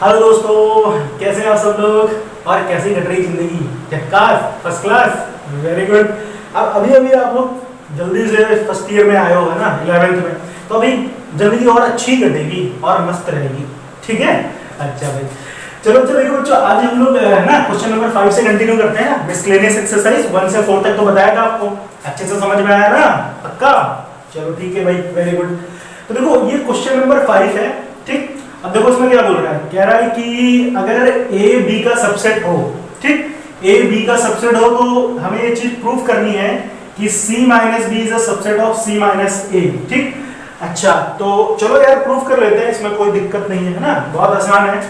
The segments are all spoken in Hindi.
हेलो दोस्तों, कैसे हैं आप सब लोग और कैसी कट रही जिंदगी? झक्कास, फर्स्ट क्लास, वेरी गुड। अब अभी आप लोग जल्दी से फर्स्ट ईयर में आए हो, है ना, 11th में, तो अभी जिंदगी और अच्छी कटेगी और मस्त रहेगी, ठीक है? अच्छा भाई, चलो देखो बच्चों, आज हम लोग है ना क्वेश्चन नंबर 5 से कंटिन्यू करते हैं। मिसलेनियस एक्सरसाइज 1 से 4 तक तो बताया था आपको, अच्छे से समझ में आया ना? पक्का? चलो ठीक है भाई, वेरी गुड। तो देखो ये क्वेश्चन नंबर 5 है, ठीक। अब देखो इसमें क्या बोल रहा है, कह रहा है कि अगर ए बी का सबसेट हो, ठीक, ए बी का सबसेट हो तो हमें ये चीज प्रूफ करनी है कि C minus B is a subset of C minus A, ठीक। अच्छा, तो चलो यार प्रूफ कर लेते हैं, इसमें कोई दिक्कत नहीं है ना, बहुत आसान है।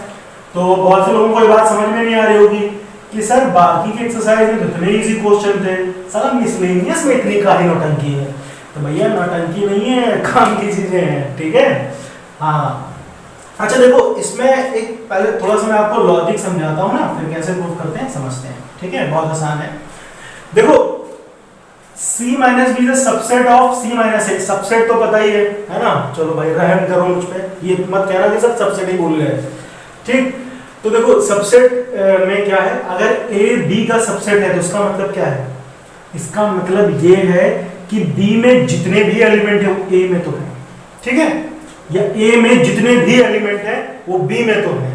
तो बहुत से लोगों को ये बात समझ में नहीं आ रही होगी कि सर बाकी के एक्सरसाइज में तो इतने इजी क्वेश्चन थे, साला मिसलेनियस में इतनी काहे नौटंकी है? तो भैया नौटंकी नहीं है, काम की चीजें हैं, ठीक है? हाँ, अच्छा देखो इसमें एक पहले थोड़ा सा मैं आपको लॉजिक समझाता हूँ ना, फिर कैसे प्रूफ करते हैं समझते हैं, ठीक है? बहुत आसान है। देखो C minus B subset of C minus A, subset तो पता ही है ना? चलो भाई रहम करो मुझ पे, ये मत कहना कि सब सबसेट ही बोल रहे हैं, ठीक। तो देखो सबसेट में क्या है, अगर ए बी का सबसेट है तो इसका मतलब क्या है? इसका मतलब ये है कि बी में जितने भी एलिमेंट है वो ए में तो है, ठीक है? या ए में जितने भी एलिमेंट है वो बी में तो है।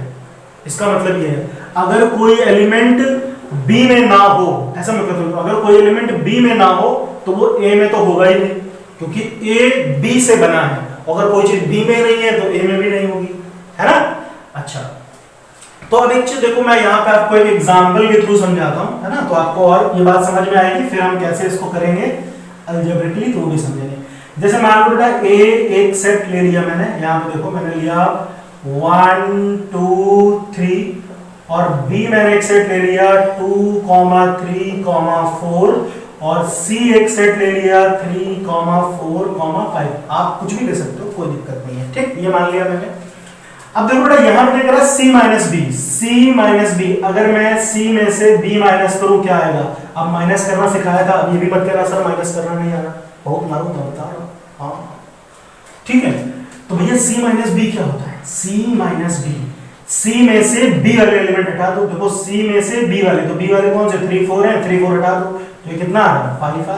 इसका मतलब ये है अगर कोई एलिमेंट बी में ना हो, ऐसा मतलब अगर कोई एलिमेंट बी में ना हो तो वो ए में तो होगा ही नहीं, क्योंकि ए बी से बना है। अगर कोई चीज बी में नहीं है तो ए में भी नहीं होगी, है ना? अच्छा, तो अब एक चीज देखो, मैं यहाँ पे आपको एक एग्जांपल के थ्रू समझाता हूँ, है ना? तो आपको और ये बात समझ में आएगी, फिर हम कैसे इसको करेंगे अलजेब्रिकली तो भी समझेंगे। जैसे मान लो बेटा ए एक सेट ले लिया मैंने, यहाँ पे देखो मैंने लिया 1 2 3 और बी मैंने एक सेट ले लिया 2 3 4 और सी एक सेट ले लिया 3 4 5। आप कुछ भी ले सकते हो, कोई दिक्कत नहीं है, ठीक। ये मान लिया मैंने। अब देखो बेटा यहाँ मैंने करा C minus B, C minus B, अगर मैं C में से B माइनस करूं क्या आएगा? अब माइनस करना सिखाया था, अब ये भी मत कहना सर माइनस करना नहीं आ रहा, बहुत मारूंगा बता रहा हूं, हाँ ठीक है। तो भैया C माइनस बी क्या होता है? C माइनस बी, C में से B वाले एलिमेंट हटा दो। देखो C में से B वाले, तो B वाले कौन से? 3 4 है, 3 4 हटा दो तो ये कितना आ रहा है? 5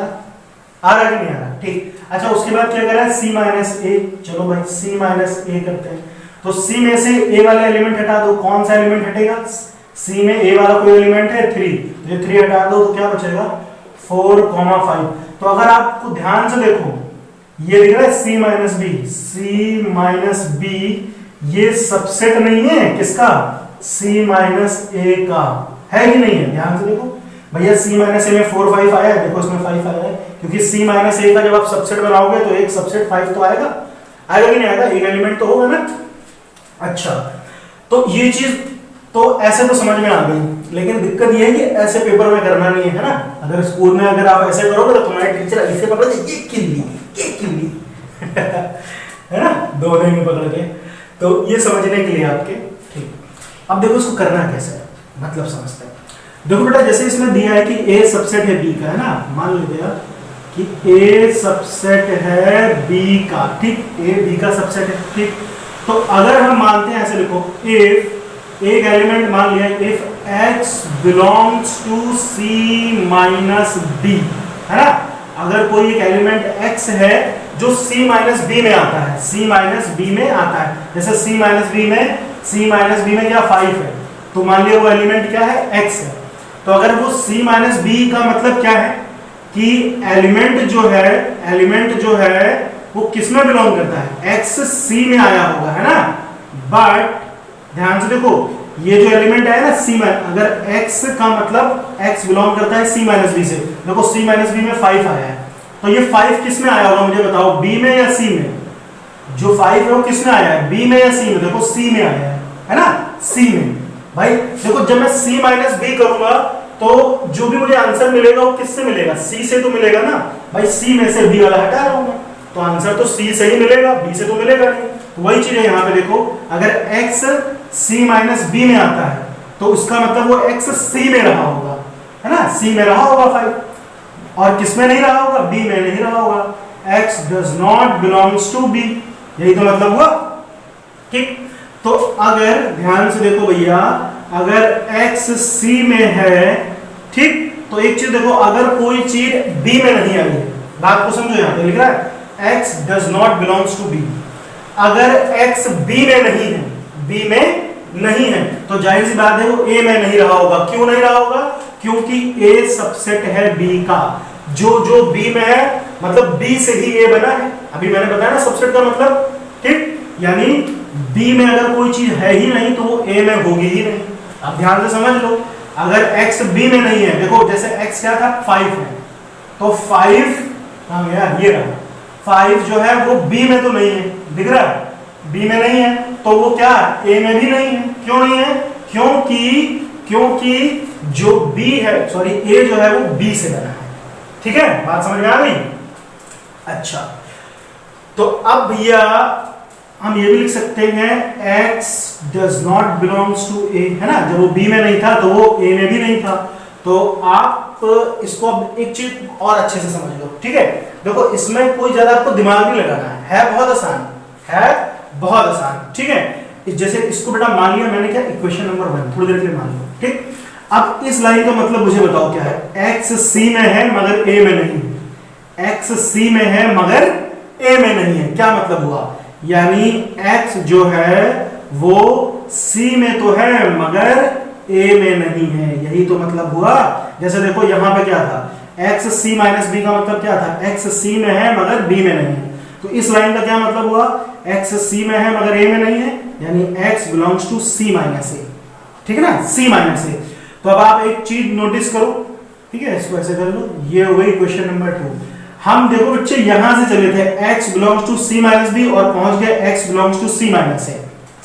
आ रहा कि नहीं आ रहा? ठीक। अच्छा उसके बाद क्या करा है? C माइनस ए, चलो भाई C माइनस ए करते हैं। तो C में से A वाले एलिमेंट हटा दो, कौन सा एलिमेंट हटेगा? C में A वाला कोई एलिमेंट है 3, ये 3 हटा दो तो क्या बचेगा? 4 5। तो अगर आपको ध्यान से देखो ये दिख रहा है C minus B, C minus B ये सबसेट नहीं है किसका? C माइनस ए का, है कि नहीं है? ध्यान से देखो भैया C माइनस ए में 4 5 आया है, देखो इसमें 5 आया है, क्योंकि C माइनस ए का जब आप सबसेट बनाओगे तो एक सबसेट 5 तो आएगा, आएगा कि नहीं आएगा? एक एलिमेंट तो होगा ना। अच्छा, तो ये चीज तो ऐसे तो समझ में आ गई, लेकिन दिक्कत ये है कि ऐसे पेपर में करना नहीं है ना। अगर स्कूल में अगर आप ऐसे करोगे तो तुम्हारे टीचर ऐसे पकड़ के ये किल्ली है ना, दोनों में पकड़ के। तो ये समझने के लिए आपके, ठीक। अब देखो इसको करना कैसे है, मतलब समझते हैं। देखो बेटा जैसे इसमें दिया है कि ए सबसेट है बी का, है ना, मान लेते हैं कि ए सबसेट है बी का, ठीक, ए बी का सबसेट है, ठीक। तो अगर हम मानते हैं, ऐसे लिखो, इफ एक एलिमेंट मान लिया, if x belongs to C minus B, है ना, अगर कोई एक एलिमेंट x है जो C माइनस बी में आता है, C माइनस बी में आता है, जैसे C माइनस बी में क्या 5 है, तो मान लिया वो एलिमेंट क्या है? x है। तो अगर वो C माइनस बी का मतलब क्या है कि एलिमेंट जो है वो किसमें बिलोंग करता है? x C में आया होगा, है ना। बट ध्यान से देखो ये जो एलिमेंट है ना C में, अगर x का मतलब x बिलोंग करता है C माइनस बी से, देखो C माइनस बी में 5 आया है, तो ये 5 किस में आया होगा मुझे बताओ? B में या C में? जो 5 है वो किस में आया है? B में या C में? देखो C में आया है ना, C में। भाई देखो जब मैं C माइनस बी करूंगा तो जो भी मुझे आंसर मिलेगा वो किससे मिलेगा? C से तो मिलेगा ना। भाई C में से B वाला हटा रहा हूं मैं, तो आंसर तो C से ही मिलेगा, B से तो मिलेगा नहीं। तो वही चीज है यहाँ पे, देखो अगर x C माइनस बी में आता है तो उसका मतलब वो x C में रहा होगा, है ना, C में रहा होगा 5, और किस में नहीं रहा होगा? B में नहीं रहा होगा। x does not belongs to B, यही तो मतलब हुआ, ठीक। तो अगर ध्यान से देखो भैया, अगर x c में है, ठीक, तो एक चीज देखो, अगर कोई चीज b में नहीं आई, बात को समझो, यहां पे लिख रहा है x does not belongs to b। अगर x b में नहीं है, b में नहीं है, तो जाहिर सी बात है वो a में नहीं रहा होगा। क्यों नहीं रहा होगा? क्योंकि a सबसेट है b का। जो जो b में है, मतलब b से ही a बना है। अभी मैंने बताया ना सबसेट का मतलब, ठीक, यानी b में अगर कोई चीज है ही नहीं तो वो a में होगी ही नहीं। अब ध्यान से समझ लो, अगर x b में नहीं है, देखो जैसे x क्या था, 5 है, तो 5 हाँ यार ये रहा, 5 जो है वो b में तो नहीं है, दिख रहा है, b में नहीं है, तो वो क्या a में भी नहीं है। क्यों नहीं है? क्योंकि जो b है, सॉरी a जो है वो b से बना है। ठीक है, बात समझ में आ गई? अच्छा, तो अब भैया हम ये भी लिख सकते हैं x does not belongs to a, है ना, जब वो b में नहीं था तो वो a में भी नहीं था। तो आप इसको अब एक चीज और अच्छे से समझ लो, ठीक है। देखो इसमें कोई ज्यादा आपको दिमाग नहीं लगाना है बहुत आसान है, बहुत आसान, ठीक है। जैसे इसको बेटा मान लिया मैंने, क्या इक्वेशन नंबर 1, थोड़ी देर के लिए मान लो, ठीक। अब इस लाइन का मतलब मुझे बताओ क्या है? x c में है मगर a में नहीं, x c में है मगर a में नहीं है, क्या मतलब हुआ? यानी x जो है वो c में तो है मगर a में नहीं है, यही तो मतलब हुआ। जैसे देखो यहां पे क्या था, x c माइनस b का मतलब क्या था? x c में है मगर b में नहीं है। तो इस लाइन का क्या मतलब हुआ? x c में है मगर a में नहीं है, यानी x belongs to c minus a, ठीक है ना, c माइनस a। तो अब आप एक चीज नोटिस करो, ठीक है, इसको ऐसे कर लो, ये हो गई क्वेश्चन नंबर 2। हम देखो बच्चे यहां से चले थे x belongs to c minus b और पहुंच गए x belongs to c minus a,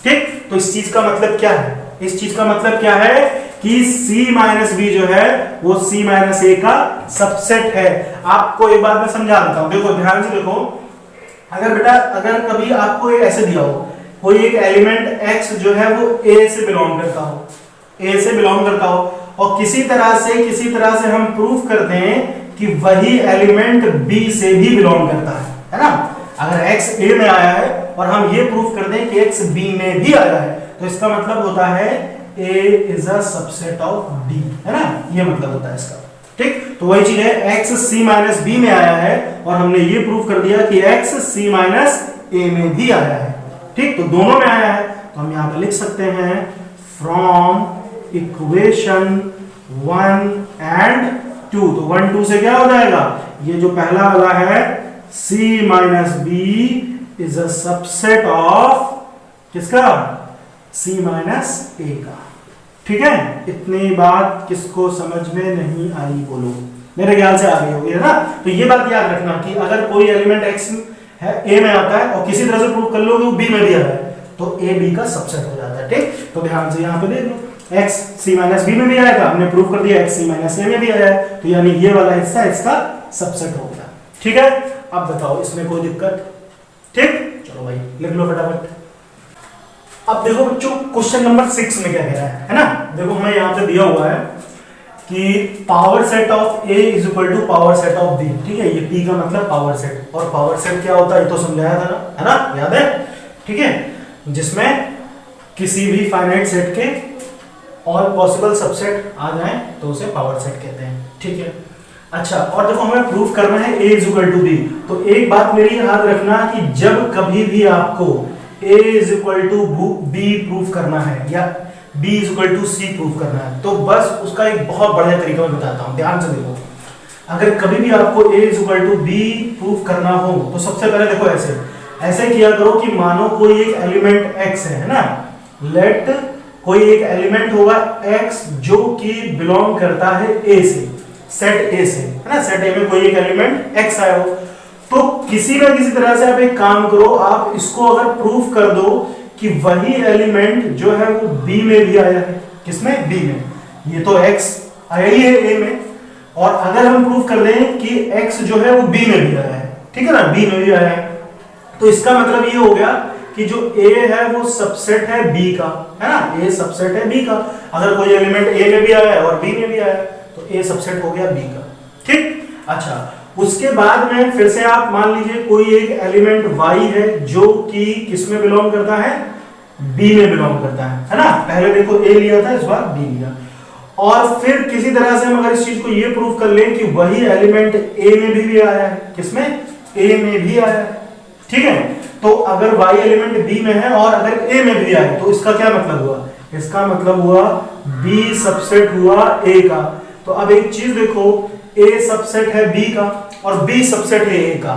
ठीक। तो इस चीज का मतलब क्या है? इस चीज का मतलब क्या है कि c माइनस b जो है वो c माइनस a का सबसेट है। आपको एक बात मैं समझा देता हूं, देखो ध्यान से देखो, अगर बेटा अगर कभी आपको ऐसे दिया हो कोई एक एलिमेंट x जो है वो a से बिलोंग करता हो, a से बिलोंग करता हो, और किसी तरह से हम प्रूफ कर दें कि वही एलिमेंट b से भी बिलोंग करता है ना। अगर x a में आया है और हम ये प्रूफ कर दें कि x b में भी आया है, तो इसका मतलब होता है a is a subset of b, है ना, ये मतलब होता है इसका, ठीक। तो वही चीज है, x c माइनस b में आया है और हमने ये प्रूफ कर दिया कि x c माइनस a में भी आया है, ठीक। तो दोनों में आया है, तो हम यहाँ पे लिख सकते हैं फ्रॉम इक्वेशन 1 एंड 2। तो 1 2 से क्या हो जाएगा? ये जो पहला वाला है c minus b is a subset of किसका? c माइनस a का, ठीक है। इतनी बात किसको समझ में नहीं आई बोलो? मेरे ख्याल से आ गई होगी, है ना। तो ये बात याद रखना कि अगर कोई एलिमेंट x है a में आता है और किसी तरह से प्रूव कर लो कि वो b में भी आ रहा है, तो a b का सबसेट हो जाता है, ठीक। तो ध्यान से यहाँ पे देख लो, x c माइनस b में भी आया था, हमने प्रूव कर दिया x c माइनस a में भी आया है, तो यानी ये वाला हिस्सा इसका सबसेट हो गया, ठीक है। अब बताओ इसमें कोई दिक्कत? ठीक, चलो भाई लिख लो फटाफट। अब देखो बच्चों क्वेश्चन नंबर 6 में क्या कह रहा है ना। देखो हमें यहाँ पे दिया हुआ है कि power set of A is equal to power set of B, ठीक है। ये P का मतलब पावर सेट, और पावर सेट क्या होता है ये तो समझाया था ना, है ना, याद है, ठीक है। जिसमें किसी भी फाइनाइट सेट के ऑल पॉसिबल सबसेट आ जाए तो उसे पावर सेट कहते हैं, ठीक है। अच्छा, और देखो हमें प्रूफ करना है A is equal to B। तो एक बात मेरी याद रखना कि जब कभी भी आपको A is equal to B proof करना है या B is equal to C proof करना है, तो बस उसका एक बहुत बढ़िया तरीका मैं बताता हूँ, ध्यान से देखो। अगर कभी भी आपको A is equal to B proof करना हो तो सबसे पहले देखो ऐसे किया करो कि मानो कोई एक एलिमेंट x है ना, लेट कोई एक एलिमेंट होगा x जो कि बिलोंग करता है A से, सेट A से, है ना। सेट A में कोई एक एलिमेंट x आया हो, तो किसी ना किसी तरह से आप एक काम करो, आप इसको अगर प्रूफ कर दो कि वही एलिमेंट जो है वो B में भी आया है। किसमें? B में। ये तो x आया ही है A में, और अगर हम प्रूफ कर दें कि x जो है वो B में भी आया है, ठीक है ना, B में भी आया है, तो इसका मतलब ये हो गया कि जो A है वो सबसेट है B का, है ना, A सबसेट है B का। अगर कोई एलिमेंट A में भी आया है और B में भी आया है तो A सबसेट हो गया B का, ठीक। अच्छा, उसके बाद में फिर से आप मान लीजिए कोई एक एलिमेंट y है जो कि किस में बिलोंग करता है? बी में बिलोंग करता है ना। पहले देखो ए लिया था, इस बार बी लिया। और फिर किसी तरह से हम अगर इस चीज को ये प्रूव कर लें कि वही एलिमेंट ए में भी आया है, किसमें, ए में भी आया है, ठीक है। तो अगर y एलिमेंट b में है और अगर a में भी आए तो इसका क्या मतलब हुआ, इसका मतलब हुआ b सबसेट हुआ a का। तो अब एक चीज देखो, a सबसेट है b का और b सबसेट है a का,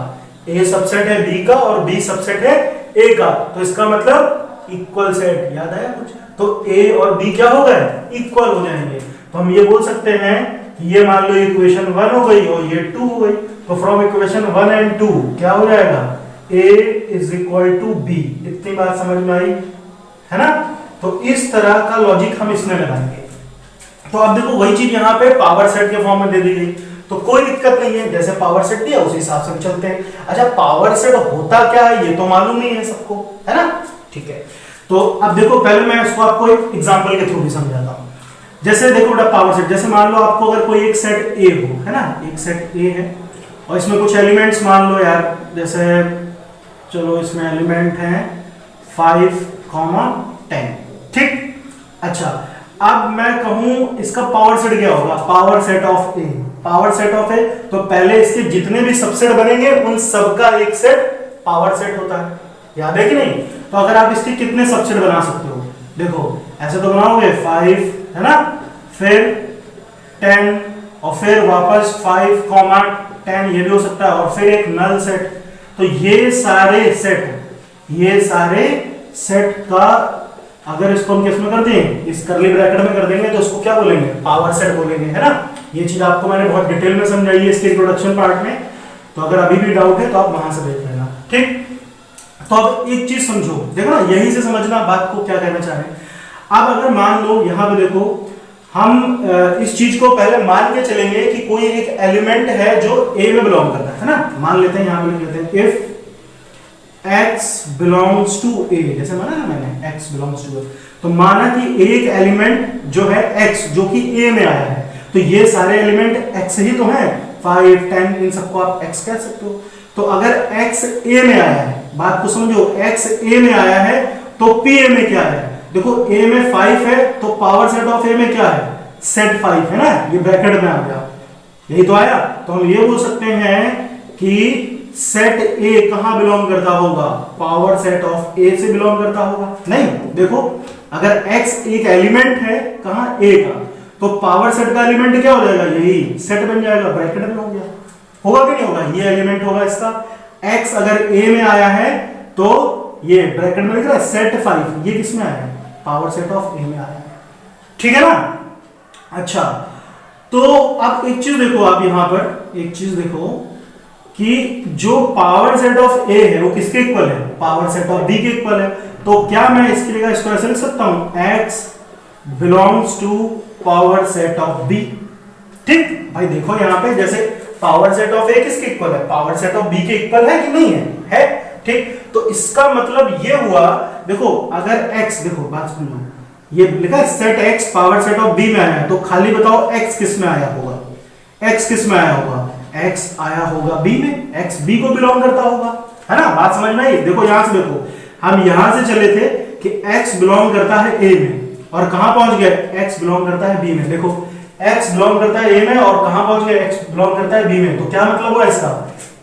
a सबसेट है b का और b सबसेट है a का, तो इसका मतलब इक्वल सेट, याद आया कुछ। तो a और b क्या हो गए, इक्वल हो जाएंगे। तो हम ये बोल सकते हैं कि ये मान लो इक्वेशन 1 हो गई और ये 2 हो गई। तो फ्रॉम इक्वेशन 1 एंड 2 क्या हो जाएगा, a is equal to b। इतनी बात समझ में आई है ना। तो इस तरह का लॉजिक हम इसमें लगाएंगे। तो अब देखो वही चीज यहाँ पे पावर सेट के फॉर्म में दे दी गई, तो कोई दिक्कत नहीं है, जैसे पावर सेट दिया उसी हिसाब से चलते हैं। अच्छा पावर सेट होता क्या है ये तो मालूम नहीं है सबको, है ना, ठीक है। तो अब देखो पहले मैं इसको आपको एक एग्जांपल के थ्रू भी समझाता हूँ। जैसे देखो बेटा पावर सेट, जैसे मान लो आपको अगर कोई एक सेट ए हो, है ना, एक सेट ए है और इसमें कुछ एलिमेंट्स मान लो यार, जैसे चलो इसमें एलिमेंट हैं 5, 10, ठीक। अच्छा अब मैं कहूं इसका पावर सेट क्या होगा, power set of A, power set of A. तो पहले इसके जितने भी सबसेट बनेंगे उन सबका एक सेट पावर सेट होता है, याद है कि नहीं। तो अगर आप इसके कितने सबसेट बना सकते हो, देखो ऐसे तो बनाओगे 5, है ना, फिर 10 और फिर वापस 5, 10, ये भी हो सकता है, और फिर एक नल सेट। तो ये सारे सेट का अगर इसको हम किसमें कर दें, इस करली ब्रैकेट में कर देंगे तो उसको क्या बोलेंगे, पावर सेट बोलेंगे, है ना। ये चीज आपको मैंने बहुत डिटेल में समझाई है इसके इंट्रोडक्शन पार्ट में, तो अगर अभी भी डाउट है तो आप वहां से देख लेना, ठीक। तो अब एक चीज समझो, देखो ना यही से समझना बात को क्या कहना चाह रहे हैं। अब अगर मान लो यहां पे देखो, हम इस चीज को पहले मान के चलेंगे कि कोई एक एलिमेंट है जो ए में बिलोंग करता है ना। मान लेते हैं यहां पे लिख लेते हैं if x belongs to a, जैसे माना ना मैंने x belongs to a, तो माना कि एक एलिमेंट जो है x जो कि a में आया है, तो ये सारे एलिमेंट x ही तो हैं, 5, 10, इन सबको आप x कह सकते हो। तो अगर x a में आया है, बात को समझो, x a में आया है तो p a में क्या है, देखो a में 5 है तो पावर सेट ऑफ a में क्या है, सेट 5 है ना, ये ब्रैकेट में आ गया, यही तो आया। तो हम ये बोल सकते हैं कि सेट ए कहां बिलोंग करता होगा, पावर सेट ऑफ ए से बिलोंग करता होगा। नहीं देखो अगर x एक एलिमेंट है कहां a का, तो पावर सेट का एलिमेंट क्या हो जाएगा, यही सेट बन जाएगा, ब्रैकेट में हो गया, होगा कि नहीं होगा, ये एलिमेंट होगा इसका। x अगर a में आया है तो ये ब्रैकेट में लिख रहा है सेट 5, ये किसमें आया है, पावर सेट ऑफ a में आया है, ठीक है ना। अच्छा तो अब एक चीज देखो, आप यहां पर एक चीज देखो कि जो पावर सेट ऑफ ए है वो किसके इक्वल है, पावर सेट ऑफ बी के इक्वल है। तो क्या मैं इसके लिए इसको ऐसे लिख सकता हूं, x belongs to power set of B, ठीक। भाई देखो यहां पे जैसे पावर सेट ऑफ ए किसके इक्वल है, पावर सेट ऑफ बी के इक्वल है कि नहीं है, ठीक। तो इसका मतलब ये हुआ, देखो अगर x, देखो बात सुनो, ये लिखा है set x power set of B में आया है, तो खाली बताओ x किस में आया होगा, x किस में आया होगा, x आया होगा b में, x b को बिलोंग करता होगा, है ना। बात समझ में आई। देखो यहां से देखो, हम यहां से चले थे कि x बिलोंग करता है a में और कहां पहुंच गए, x बिलोंग करता है b में। देखो x बिलोंग करता है a में और कहां पहुंच गए, x बिलोंग करता है b में, तो क्या मतलब हुआ इसका,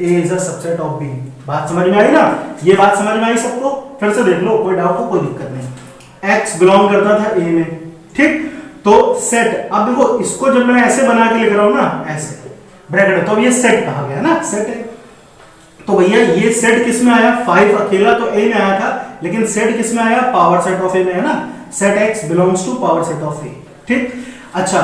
a is a subset of b। बात समझ में आई ना, ये बात समझ में आई सबको, फिर से देख लो, कोई डाउट हो, कोई दिक्कत नहीं। x बिलोंग करता था a में, ठीक। तो सेट, अब देखो इसको जब मैं ऐसे बना के लिख रहा हूं ना, ऐसे ब्रैकेट, तो अब ये सेट कहा गया ना, सेट है। तो भैया ये सेट किस में आया, 5 अकेला तो ए में आया था, लेकिन सेट किस में आया, पावर सेट ऑफ ए में, है ना। Set x belongs to power set of A, ठीक। अच्छा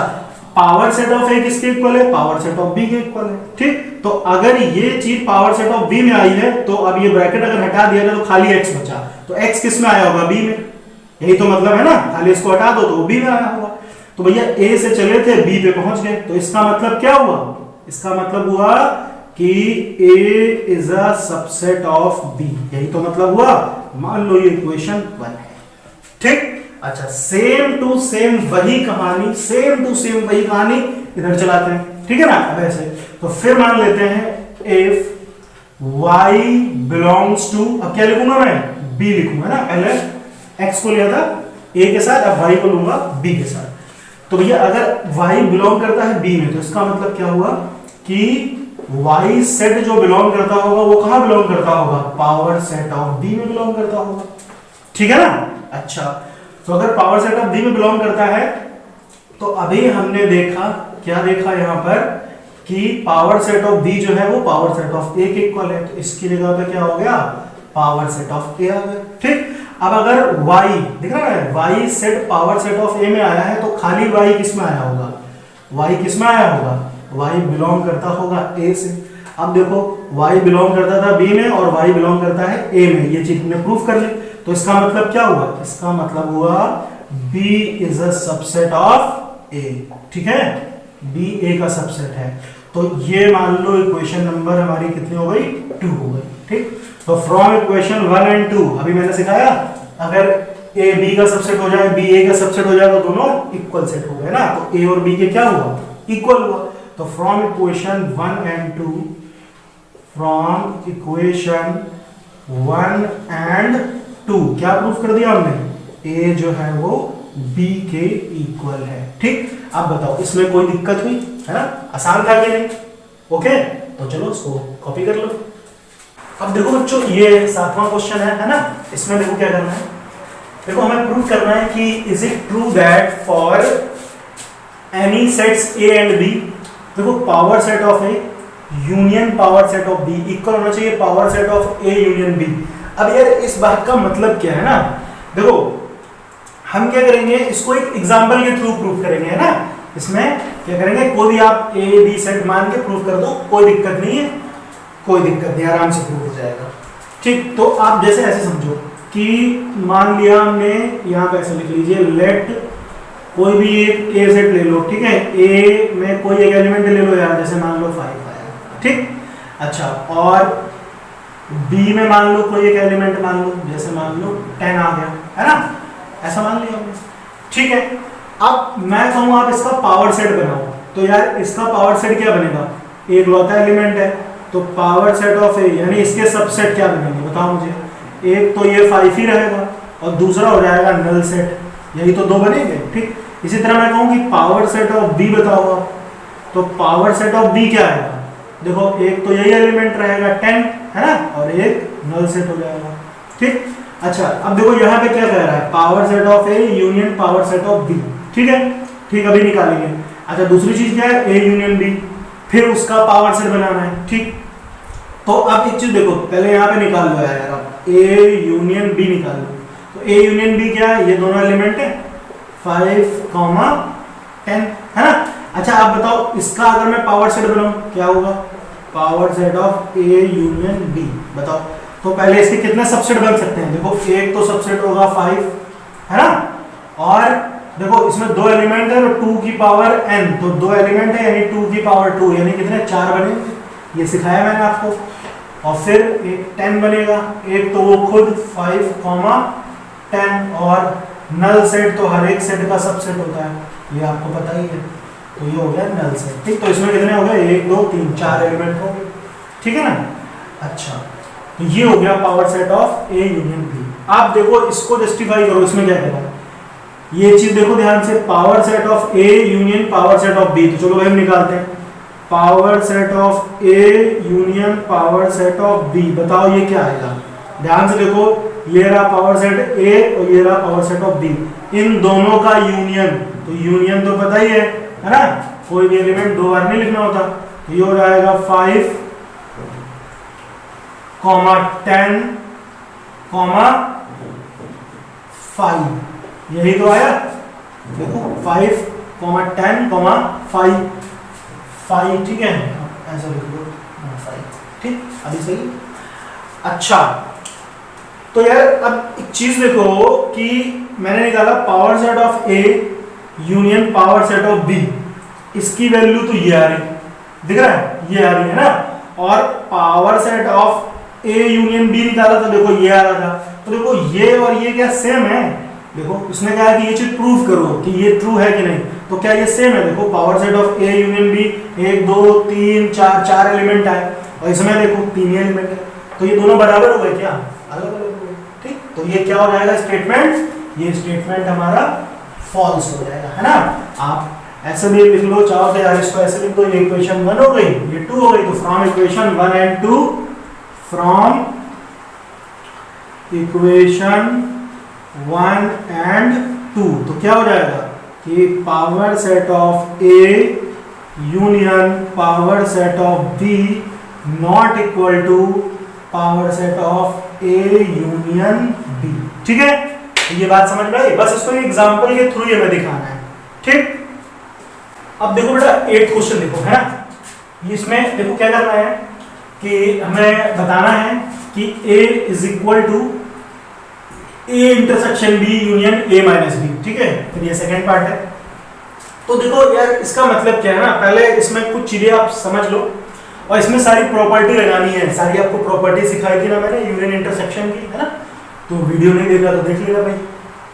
पावर सेट ऑफ ए किसके इक्वल है, पावर सेट ऑफ बी के इक्वल है, ठीक। तो अगर ये चीज पावर सेट ऑफ बी में आई है तो अब ये ब्रैकेट अगर हटा दिया जाए तो खाली x बचा, तो x किस में आया होगा, बी में, यही तो मतलब है ना। खाली इसको हटा दो तो बी में आया होगा। तो भैया a से चले थे b पे पहुंच गए, तो इसका मतलब क्या हुआ, इसका मतलब हुआ कि a is a subset of b, यही तो मतलब हुआ। मान लो ये इक्वेशन 1 है, ठीक। अच्छा सेम टू सेम वही कहानी, सेम टू सेम वही कहानी इधर चलाते हैं, ठीक है ना। अब ऐसे तो फिर मान लेते हैं इफ y बिलोंग्स टू, अब क्या लिखूंगा मैं, b लिखूंगा ना, पहले x को लिया था a के साथ, अब y को लूंगा b के साथ। तो भैया अगर y बिलोंग करता है b में, तो इसका मतलब क्या हुआ कि y सेट जो बिलोंग करता होगा वो कहां बिलोंग करता होगा, पावर सेट ऑफ b में बिलोंग करता होगा, ठीक है ना। अच्छा, तो अगर पावर सेट ऑफ b में बिलोंग करता है तो अभी हमने देखा, क्या देखा यहाँ पर कि पावर सेट ऑफ b जो है वो पावर सेट ऑफ a के इक्वल है, तो इसकी जगह पे क्या हो गया, पावर सेट ऑफ a आ गया, ठीक। अब अगर y दिख रहा है, y set power set of a में आया है तो खाली y किस में आया होगा, y किस में आया होगा, y बिलोंग करता होगा a से। अब देखो y बिलोंग करता था b में और y बिलोंग करता है a में, ये चीज हमने प्रूफ कर ली। तो इसका मतलब क्या हुआ, इसका मतलब हुआ b is a subset of a, ठीक है, b a का सबसेट है। तो ये मान लो इक्वेशन नंबर हमारी कितनी हो गई, 2 हो गई, ठीक। तो फ्रॉम इक्वेशन 1 एंड 2 अभी मैंने सिखाया, अगर a b का सबसेट हो जाए, b a का सबसेट हो जाए तो दोनों इक्वल सेट हो गए ना, तो a और b के क्या हुआ, इक्वल हुआ। तो from equation 1 and 2, from equation 1 and 2 क्या प्रूफ कर दिया हमने, a जो है वो b के इक्वल है, ठीक। अब बताओ इसमें कोई दिक्कत हुई है ना, आसान था कि नहीं, ओके। तो चलो इसको कॉपी कर लो। अब देखो बच्चों ये 7वां क्वेश्चन है ना, इसमें देखो क्या करना है, देखो हमें प्रूव करना है कि is it true that for any sets a and b, देखो power set of a union power set of b equal होना चाहिए power set of a union b। अब यार इस बात का मतलब क्या है ना, देखो हम क्या करेंगे, इसको एक एग्जांपल के थ्रू प्रूफ करेंगे, है ना। इसमें क्या करेंगे, कोई भी आप a b सेट मान के प्रूफ कर दो, कोई दिक्कत नहीं है, कोई दिक्कत नहीं, आराम से प्रूफ हो जाएगा, ठीक। तो आप जैसे ऐसे समझो कि मान लिया हमने यहाँ पे ऐसे लिख लीजिए, लेट कोई भी एक a सेट ले लो, ठीक है, a में कोई एक एलिमेंट ले लो यार, जैसे मान लो 5 आया, ठीक। अच्छा, और b में मान लो कोई एक एलिमेंट मान लो, जैसे मान लो 10 आ गया, है ना, ऐसा मान लिया हमने, ठीक है। अब मैं कहूँ आप इसका पावर सेट बनाओ, तो यार इसका पावर सेट क्या बनेगा, एक लौता एलिमेंट है, तो पावर सेट ऑफ ए यानी इसके सबसेट क्या बनेंगे बताओ मुझे, एक तो ये 5 ही रहेगा और दूसरा हो जाएगा नल सेट, यही तो 2 बनेंगे, ठीक। इसी तरह मैं कहूँ कि पावर सेट ऑफ बी बताओ, तो पावर सेट ऑफ बी क्या आएगा, देखो एक तो यही एलिमेंट रहेगा 10, है ना, और एक नल सेट हो जाएगा, ठीक। अच्छा, अब देखो यहाँ पे क्या कह रहा है, power set of A union power set of B, ठीक है, ठीक, अभी निकालेंगे। अच्छा, दूसरी चीज क्या है, ए यूनियन बी, फिर उसका पावर सेट बनाना है, ठीक। तो अब एक चीज देखो, पहले यहाँ पे निकाल लो यार, अब ए यूनियन बी निकाल लो, तो ए यूनियन बी क्या है, ये दोनों एलिमेंट है 5, 10, है ना। अच्छा, आप बताओ इसका अगर मैं पावर सेट बनाऊं क्या होगा, power set of A union B, बताओ। तो पहले इसके कितने सबसेट बन सकते हैं, देखो एक तो सबसेट होगा 5, है ना, और देखो इसमें 2 एलिमेंट है तो 2 की पावर n, तो 2 एलिमेंट है यानी 2 की पावर 2, यानी कितने 4 बनेंगे, ये सिखाया मैंने आपको। और फिर एक 10 बनेगा, एक तो वो खुद 5, 10, और नल सेट तो हर एक सेट का सबसेट होता है, ये आपको पता ही है, तो ये हो गया नल सेट, ठीक। तो इसमें कितने हो गए, 1, 2, 3, 4 एलिमेंट हो गए, ठीक है ना। अच्छा, तो ये हो गया power set of A union B. आप देखो इसको जस्टिफाई करो, इसमें क्या कहता है, ये चीज देखो ध्यान से, power set of A union power set of B, तो चलो भाई हम निकालते हैं, power set of A union power set of B, बताओ ये क्या आएगा, ध्यान से देखो, ये रहा पावर सेट ए और ये रहा पावर सेट ऑफ बी, इन दोनों का यूनियन, तो यूनियन तो पता ही है ना, कोई भी एलिमेंट 2 बार नहीं लिखना होता, तो ये हो जाएगा 5, 10, 5, यही तो आया, देखो 5, 10, 5, ठीक है, ऐसा लिख लो 5, ठीक, अभी सही। अच्छा, तो यार अब एक चीज देखो कि मैंने निकाला power set of A union power set of B, इसकी वैल्यू तो ये आ रही, दिख रहा है, ये आ रही है ना, और power set of A union B निकाला तो देखो ये आ रहा था, तो देखो ये और ये क्या सेम है, देखो उसने कहा कि ये चीज प्रूव करो कि ये ट्रू है कि नहीं, तो क्या ये सेम है, देखो power set of A union B 1, 2, 3, 4 element आए, और इसमें देखो 3 एलिमेंट है, तो ये दोनों बराबर हो गए क्या, अलग अलग हो गए, ठीक। तो ये क्या हो जाएगा स्टेटमेंट, ये स्टेटमेंट हमारा फॉल्स हो जाएगा, है ना। आप ऐसे भी लिख लो, चाहो तो यार इसको ऐसे लिख दो, ये इक्वेशन 1 हो गई, ये 2 हो गई, तो from equation 1 and 2, from equation 1 and 2, तो क्या हो जाएगा कि power set of A union power set of B not equal to power set of A union B. ठीक है, तो ये बात समझ में आई। बस इसको एग्जांपल के थ्रू ये हमें दिखाना है। ठीक, अब देखो बेटा 8th क्वेश्चन देखो, है ना। इसमें देखो क्या करना है कि हमें बताना है कि a is equal to A intersection B union A minus B. ठीक है, फिर ये सेकेंड पार्ट है। तो देखो यार इसका मतलब क्या है ना, पहले इसमें कुछ चीजें आप समझ लो और इसमें सारी प्रॉपर्टी लगानी है। सारी आपको प्रॉपर्टी सिखाई थी ना मैंने यूनियन इंटरसेक्शन की, है ना। तो वीडियो नहीं देखा तो देख लेगा भाई,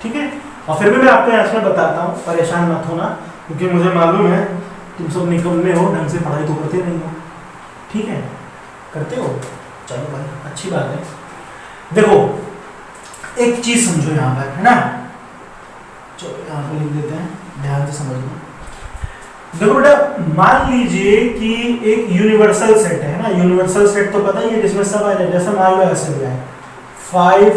ठीक है। और फिर भी मैं आपको यहाँ से बताता हूँ, परेशान मत होना, क्योंकि मुझे मालूम है तुम सब निकम्मे हो, ढंग से पढ़ाई तो करते नहीं हो। ठीक है, करते हो, चलो भाई अच्छी बात है। देखो एक चीज समझो यहाँ पर, है ना। चलो यहाँ पर लिख देते हैं, ध्यान से समझना। देखो बेटा मान लीजिए कि एक यूनिवर्सल सेट है ना। यूनिवर्सल सेट तो पता ही है जिसमें सब आ जाए, जैसे मान लो ऐसे भी है 5,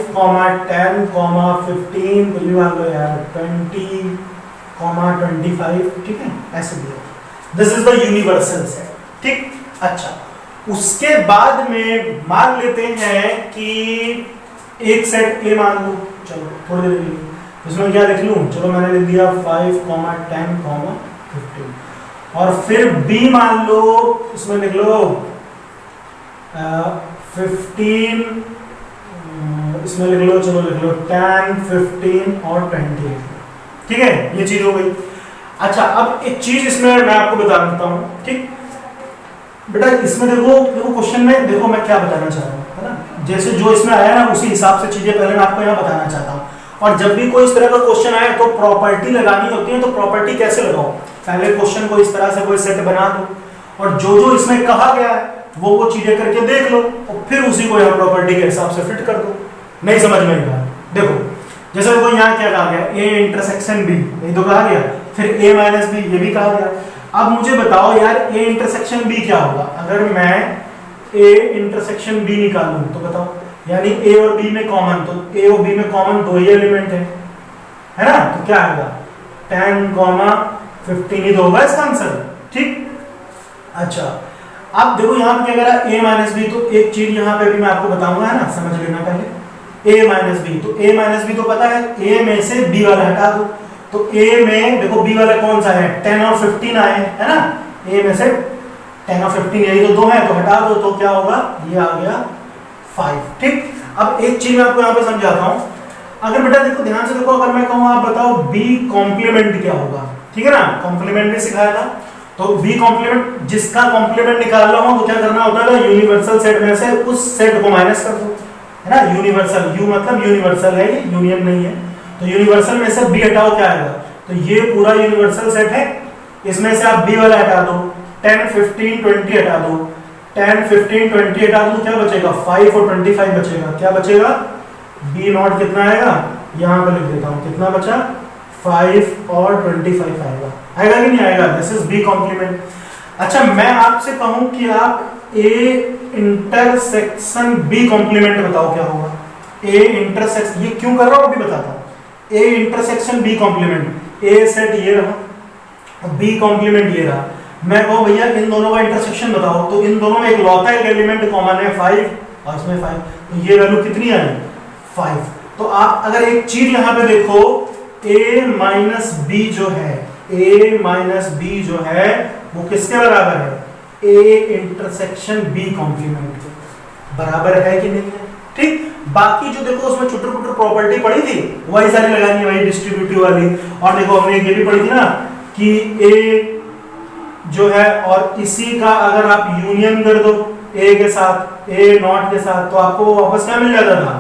10, 15, कुछ भी मान लो यार 20, 25, ठीक है, ऐसे भी है। This is the universal set. ठीक, अच्छा उसके बाद में मान लेते हैं कि एक सेट ए मान लो, चलो थोड़ी देर के लिए इसमें क्या लिख लूं, चलो मैंने लिख दिया 5, 10, 15, और फिर बी मान लो, इसमें लिख लो 15, इसमें लिख लो, चलो लिख लो 10, 15 और 20। ठीक है, ये चीज हो गई। अच्छा अब एक चीज इसमें मैं आपको बता देता हूं। ठीक बेटा, इसमें देखो क्वेश्चन में देखो मैं क्या बताना चाह रहा हूँ, है ना। जैसे जो इसमें आया ना उसी हिसाब से चीजें पहले मैं आपको यहाँ बताना चाहता हूँ। और जब भी कोई इस तरह का क्वेश्चन आए तो प्रॉपर्टी लगानी होती है। तो प्रॉपर्टी कैसे लगाओ, पहले क्वेश्चन को इस तरह से कोई सेट बना दो और जो जो इसमें कहा गया है वो चीजें करके देख लो और फिर उसी को यहाँ प्रॉपर्टी के हिसाब से फिट कर दो। नहीं समझ में आई बात, देखो जैसे देखो यहाँ क्या कहा गया, ए इंटरसेक्शन बी, यही तो कहा गया, फिर ए माइनस बी, ये भी कहा गया। अब मुझे बताओ यार ए इंटरसेक्शन बी क्या होगा। अगर मैं ए इंटरसेक्शन बी निकालूं तो बताओ, यानी ए और बी में कॉमन, तो ए और बी में कॉमन 2 ही एलिमेंट है ना। तो क्या आएगा 10, 15 ही तो होगा इसका आंसर। ठीक, अच्छा अब देखो यहाँ पे क्या करा ए माइनस बी, तो एक चीज यहाँ पे भी मैं आपको बताऊंगा, है ना, समझ लेना पहले। ए माइनस बी, तो ए माइनस बी तो पता है, ए में से बी वाला हटा दो। तो ए में देखो बी वाला कौन सा है, 10 और 15 आए, है ना। ए में से 10 और 15 यही तो 2 है, तो हटा दो, तो क्या होगा, ये आ गया 5। ठीक, अब एक चीज मैं आपको यहाँ पे समझाता हूँ। अगर बेटा देखो ध्यान से देखो, अगर मैं कहूँ आप बताओ बी कॉम्प्लीमेंट क्या होगा, ठीक है ना, कॉम्प्लीमेंट भी सिखाया था। तो बी कॉम्प्लीमेंट, जिसका कॉम्प्लीमेंट निकालना हो तो क्या करना होता है, यूनिवर्सल सेट में से उस सेट को माइनस कर दो, है ना। यूनिवर्सल, यू मतलब यूनिवर्सल है, ये यूनियन नहीं है। तो यूनिवर्सल में से बी हटाओ, क्या आएगा, तो ये पूरा यूनिवर्सल सेट है, इसमें से आप बी वाला हटा दो, 10, 15, 20 हटा दो, 10, 15, 20 हटा दो, क्या बचेगा 5 और 25 बचेगा। क्या बचेगा, बी नॉट कितना आएगा, यहाँ पे लिख देता हूँ, कितना बचा 5 और 25 आएगा। आएगा कि नहीं आएगा, दिस इज बी कॉम्प्लीमेंट। अच्छा मैं आपसे कहूं कि आप ए इंटरसेक्शन बी कॉम्प्लीमेंट बताओ क्या होगा। ए इंटरसेक्शन, ये क्यों कर रहा हूं अभी बताता हूं। A intersection B complement, A set ये रहा, बी कॉम्प्लीमेंट ये रहा। मैं कहूं भैया इन दोनों का इंटरसेक्शन बताओ, तो इन दोनों में एक लौता एक एलिमेंट कॉमन है 5 और इसमें 5, तो ये वैल्यू कितनी आई 5। तो आप अगर एक चीज यहां पे देखो, a माइनस बी जो है, a माइनस बी जो है वो किसके बराबर है, a इंटरसेक्शन b कॉम्प्लीमेंट के बराबर है कि नहीं है। ठीक, बाकी जो देखो उसमें चुटर पुटर प्रॉपर्टी पड़ी थी वही सारी लगानी है, वही डिस्ट्रीब्यूटिव वाली। और देखो हमने ये भी पढ़ी थी ना कि a जो है और इसी का अगर आप यूनियन कर दो a के साथ, a नॉट के साथ, तो आपको वापस क्या मिल जाता था,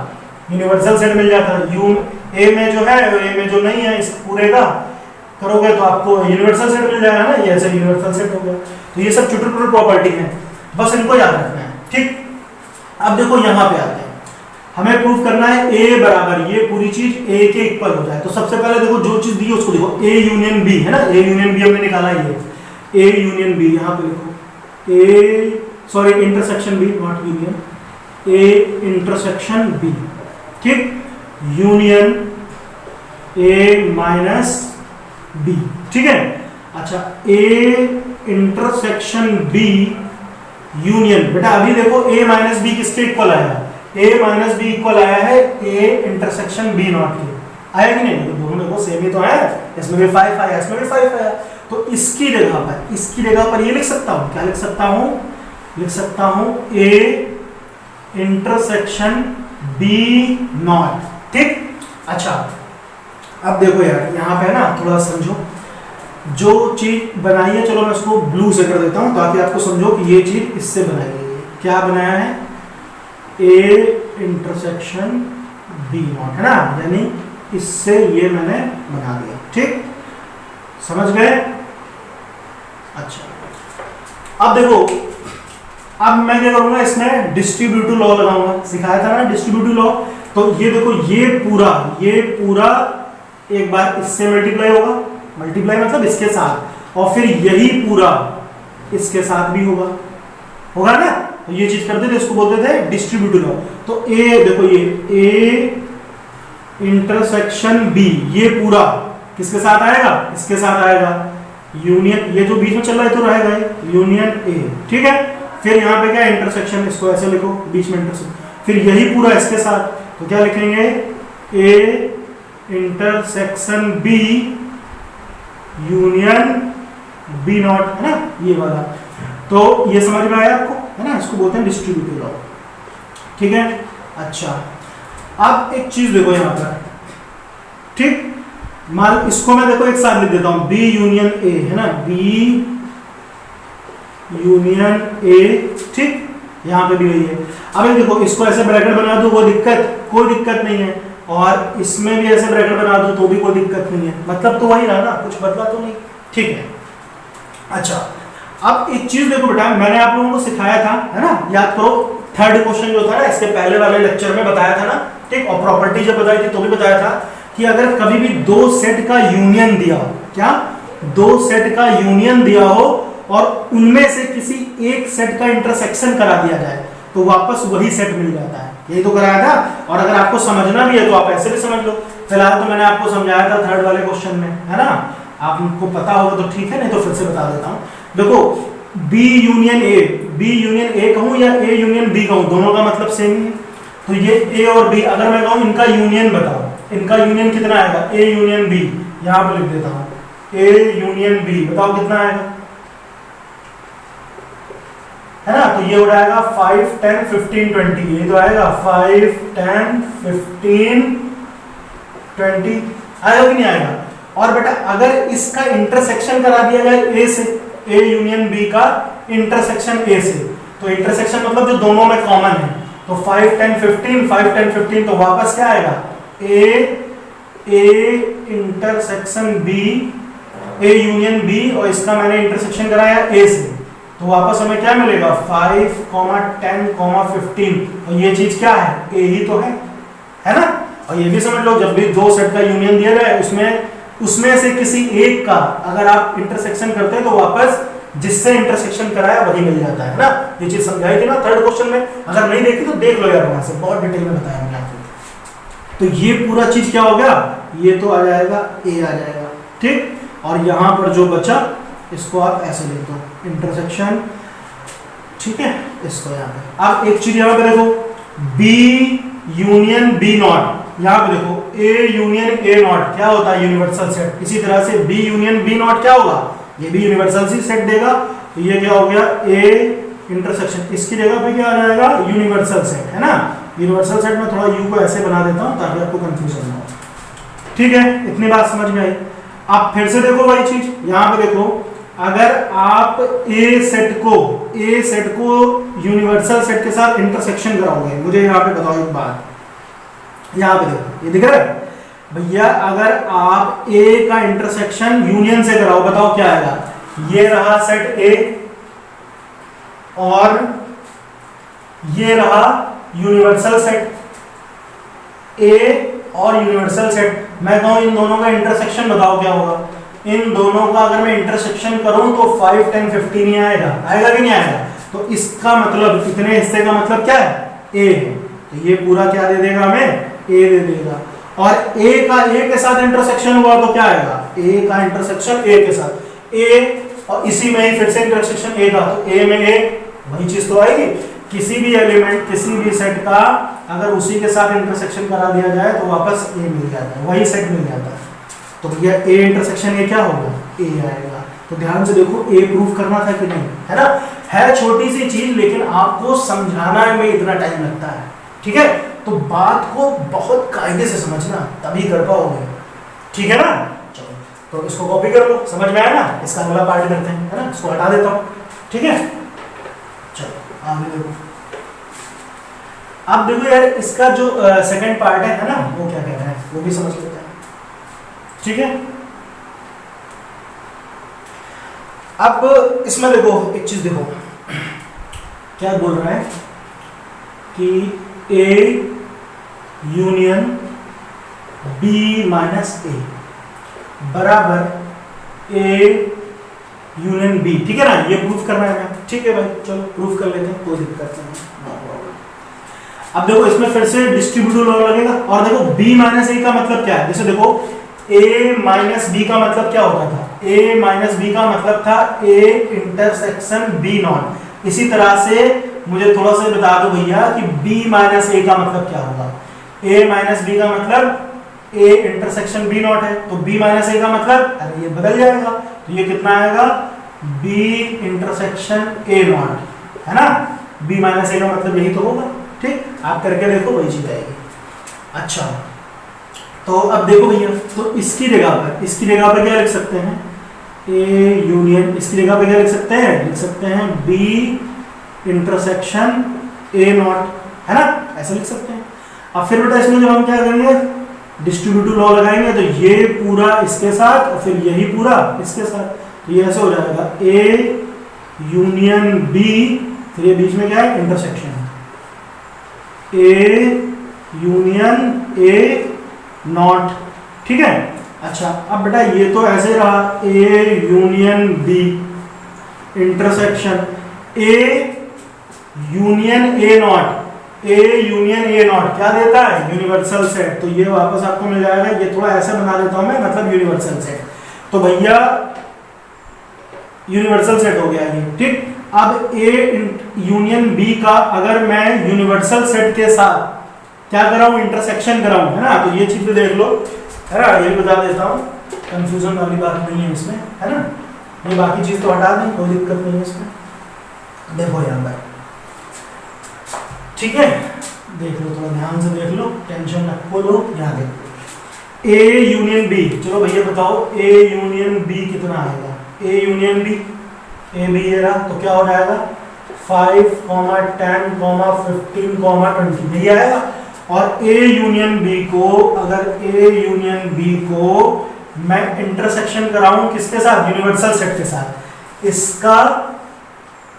यूनिवर्सल सेट मिल जाता है। यू ए में जो है और ए में जो नहीं है, इस पूरे का करोगे तो आपको यूनिवर्सल सेट मिल जाएगा ना, ये ऐसे यूनिवर्सल सेट हो गया। तो ये सब चुटपुट प्रॉपर्टी है, बस इनको याद रखना है। ठीक, अब देखो यहाँ पे आते हैं, हमें प्रूव करना है ए बराबर ये पूरी चीज ए के इक्वल हो जाए। तो सबसे पहले देखो जो चीज दी है उसको देखो, ए यूनियन बी है ना, ए यूनियन बी हमने निकाला है, ये ए यूनियन बी, यहां पे लिखो A, sorry intersection B not union, A intersection B, ठीक, यूनियन ए माइनस बी, ठीक है। अच्छा, ए इंटरसेक्शन बी यूनियन, बेटा अभी देखो ए माइनस बी किसके इक्वल आया, ए माइनस बी इक्वल आया है ए इंटरसेक्शन बी नॉट के, आया कि नहीं, तो दोनों देखो सेम ही तो आया, इसमें भी 5 आया, इसमें भी 5 आया। तो इसकी जगह पर ये लिख सकता हूं, क्या लिख सकता हूं, लिख सकता हूं ए इंटरसेक्शन बी नॉट, ठीक। अच्छा अब देखो यार यहाँ पे ना थोड़ा समझो, जो चीज बनाई है, चलो मैं उसको ब्लू से कर देता हूं ताकि आपको समझो कि ये चीज इससे बनाई गई है। क्या बनाया है, ए इंटरसेक्शन बी नॉट है ना, यानी इससे ये मैंने बना दिया, ठीक, समझ गए। अच्छा अब देखो, अब मैं क्या करूंगा, इसमें डिस्ट्रीब्यूटिव लॉ लगाऊंगा, सिखाया था ना डिस्ट्रीब्यूटिव लॉ। तो ये देखो ये पूरा एक बार इससे मल्टीप्लाई होगा, मल्टीप्लाई मतलब इसके साथ, और फिर यही पूरा इसके साथ भी होगा ना। तो ये चीज करते थे, इसको बोलते थे डिस्ट्रीब्यूटिव लॉ। तो ए देखो, ये ए इंटरसेक्शन बी, ये पूरा किसके साथ आएगा, इसके साथ आएगा, यूनियन, ये जो बीच में चल रहा है तो रहेगा यूनियन ए, ठीक है। फिर यहाँ पे क्या इंटरसेक्शन, इसको ऐसे लिखो बीच में इंटरसेक्शन, फिर यही पूरा इसके साथ, तो क्या लिखेंगे, A intersection B union B not, है ना, ये वाला। तो ये समझ में आया आपको, है ना, इसको बोलते हैं डिस्ट्रीब्यूटिव लॉ, ठीक है। अच्छा अब एक चीज देखो यहाँ पर, ठीक, मान इसको मैं देखो एक साथ लिख देता हूं, बी यूनियन ए, है ना, बी यूनियन ए, ठीक, यहां पे भी वही है। अब देखो इसको ऐसे ब्रैकेट बना दो, कोई दिक्कत नहीं है, और इसमें भी ऐसे ब्रैकेट बना दो तो भी कोई दिक्कत नहीं है, मतलब तो वही रहा ना, कुछ बदला तो नहीं, ठीक है। अच्छा अब एक चीज देखो बेटा, मैंने आप लोगों को सिखाया था, है ना, याद करो, थर्ड क्वेश्चन जो था ना, इसके पहले वाले लेक्चर में बताया था ना, ठीक, और प्रॉपर्टी जब बताई थी तो भी बताया था कि अगर कभी भी दो सेट का यूनियन दिया हो, क्या, दो सेट का यूनियन दिया हो और उनमें से किसी एक सेट का इंटरसेक्शन करा दिया जाए तो वापस वही सेट मिल जाता है, यही तो कराया था। और अगर आपको समझना भी है तो आप ऐसे भी समझ लो, फिलहाल तो मैंने आपको समझाया था थर्ड वाले क्वेश्चन में, है ना, आपको पता होगा तो ठीक है, नहीं तो फिर से बता देता हूं। देखो बी यूनियन ए कहूं या ए यूनियन बी कहूं, दोनों का मतलब सेम ही है। तो ये ए और बी, अगर मैं कहूं इनका यूनियन बताओ, इनका यूनियन कितना आएगा, ए यूनियन बी, यहां पे लिख देता हूं, ए यूनियन बी, बताओ कितना आएगा, है ना। तो ये हो जाएगा 5 10 15 20, ये तो आएगा 5 10 15 20, आएगा कि नहीं आएगा। और बेटा अगर इसका इंटरसेक्शन करा दिया जाए ए से, ए यूनियन बी का इंटरसेक्शन ए से, तो इंटरसेक्शन मतलब जो दोनों में कॉमन है, तो 5 10 15 तो वापस क्या आएगा, A intersection B, A union B, और इसका मैंने इंटरसेक्शन कराया ए से, तो वापस हमें क्या मिलेगा 5 10 15, और ये चीज क्या है, ए ही तो है ना। और ये भी समझ लो, जब भी दो सेट का यूनियन दिया जाए उसमें से किसी एक का अगर आप इंटरसेक्शन करते हैं तो वापस जिससे इंटरसेक्शन कराया वही मिल जाता है ना। ये चीज समझाई थी ना थर्ड क्वेश्चन में, अगर नहीं देखी तो देख लो यार, वहां से बहुत डिटेल में बताया मैंने आपको। तो ये पूरा चीज क्या हो गया, ये तो आ जाएगा ए आ जाएगा, ठीक। और यहां पर जो बचा इसको आप ऐसे लिख दो, इंटरसेक्शन, ठीक है, इसको यहाँ पे। अब एक चीज यहाँ पे देखो, बी यूनियन बी नॉट, यहाँ पे देखो ए यूनियन ए नॉट क्या होता है, यूनिवर्सल सेट। इसी तरह से बी यूनियन बी नॉट क्या होगा, ये भी यूनिवर्सल सी सेट देगा। तो ये क्या हो गया, ए इंटरसेक्शन, इसकी जगह पे क्या आ जाएगा, यूनिवर्सल सेट, है ना। यूनिवर्सल सेट में थोड़ा यू को ऐसे बना देता हूँ ताकि आपको कंफ्यूजन ना हो, ठीक है, इतनी बात समझ में आई। आप फिर से देखो वही चीज, यहाँ पे देखो, अगर आप ए सेट को यूनिवर्सल सेट के साथ इंटरसेक्शन कराओगे, मुझे यहाँ पे बताओ एक बात, यहाँ पे देखो, ये दिख रहा है भैया, अगर आप ए का इंटरसेक्शन यूनियन से कराओ, बताओ क्या आएगा, ये रहा सेट ए और ये रहा यूनिवर्सल सेट, ए और यूनिवर्सल सेट, मैं कहूँ इन दोनों का इंटरसेक्शन बताओ क्या होगा। इन दोनों का अगर मैं इंटरसेक्शन करूं तो 5, 10, 15 ही आएगा, आएगा कि नहीं आएगा। तो इसका मतलब इतने हिस्से का मतलब क्या है, ए है। तो ये पूरा क्या दे देगा हमें, ए दे देगा। और ए का ए के साथ इंटरसेक्शन हुआ तो क्या आएगा, ए का इंटरसेक्शन ए के साथ, ए और इसी में ही फिर से इंटरसेक्शन ए का, तो ए में ए वही चीज तो आएगी। किसी भी एलिमेंट किसी भी सेट का अगर उसी के साथ इंटरसेक्शन करा दिया जाए तो वापस ए मिल जाता है, वही सेट मिल जाता है। तो भैया ए इंटरसेक्शन ए क्या होगा, ए आएगा। तो ध्यान से देखो, ए प्रूव करना था कि नहीं, है ना। है छोटी सी चीज लेकिन आपको समझाना में इतना टाइम लगता है, ठीक है। तो बात को बहुत कायदे से समझना तभी कर पाओगे, ठीक है ना। चलो तो इसको कॉपी कर लो, समझ में आया ना। इसका अगला पार्ट करते हैं, है ना। इसको हटा देता हूं, ठीक है। चलो आगे देखो। अब देखो यार, इसका जो सेकंड पार्ट है ना, वो क्या कह रहा है वो भी समझ लेते हैं, ठीक है। अब इसमें देखो एक चीज देखो, क्या बोल रहा है कि ए यूनियन बी माइनस ए बराबर ए यूनियन बी, ठीक है ना। ये प्रूफ करना है ना, ठीक है भाई, चलो प्रूफ कर लेते हैं, कोई दिक्कत नहीं। अब देखो इसमें फिर से डिस्ट्रीब्यूटिव लॉ लगेगा। और देखो b माइनस ए का मतलब क्या है, जैसे देखो a माइनस बी का मतलब क्या होता था, a माइनस बी का मतलब था a इंटरसेक्शन b नॉट। इसी तरह से मुझे थोड़ा सा बता दो भैया कि b माइनस ए का मतलब क्या होगा। a माइनस बी का मतलब a इंटरसेक्शन b नॉट है, तो b माइनस ए का मतलब, अरे ये बदल जाएगा, तो ये कितना आएगा, b इंटरसेक्शन a नॉट, है ना। b माइनस ए का मतलब यही तो होगा, ठीक। आप करके देखो वही चीज आएगी। अच्छा तो अब देखो भैया, तो इसकी जगह पर क्या लिख सकते हैं, ए यूनियन, इसकी जगह पे क्या लिख सकते हैं, लिख सकते हैं बी इंटरसेक्शन ए नॉट, है ना, ऐसे लिख सकते हैं। अब फिर बेटा इसमें जब हम क्या करेंगे, डिस्ट्रीब्यूटिव लॉ लगाएंगे, तो ये पूरा इसके साथ और फिर यही पूरा इसके साथ, तो ये ऐसे हो जाएगा ए यूनियन बी, फिर ये बीच में क्या है, intersection, A union A not, ठीक है। अच्छा अब बेटा ये तो ऐसे रहा, A union B intersection A union A not, A union A not क्या देता है, यूनिवर्सल सेट। तो ये वापस आपको मिल जाएगा, ये थोड़ा ऐसा बना देता हूं मैं, मतलब यूनिवर्सल सेट। तो भैया यूनिवर्सल सेट हो गया ये, ठीक। अब ए यूनियन बी का अगर मैं यूनिवर्सल सेट के साथ क्या कराऊं, इंटरसेक्शन कराऊं, है ना। तो ये चीज देख लो, है ना, ये बता देता हूं, कंफ्यूजन वाली बात नहीं है इसमें, है ना। ये बाकी चीज तो हटा दें, कोई दिक्कत नहीं है इसमें। देखो यहाँ पर, ठीक है, देख लो, थोड़ा ध्यान से देख लो, टेंशन रखो लो। यहाँ देखो ए यूनियन बी, चलो भैया बताओ ए यूनियन बी कितना आएगा, A union B, A B ये रहा, तो क्या हो जाएगा 5, 10, 15, 20 यही आएगा। और ए यूनियन बी को, अगर ए यूनियन बी को मैं इंटरसेक्शन कराऊं किसके साथ, यूनिवर्सल सेट के साथ, इसका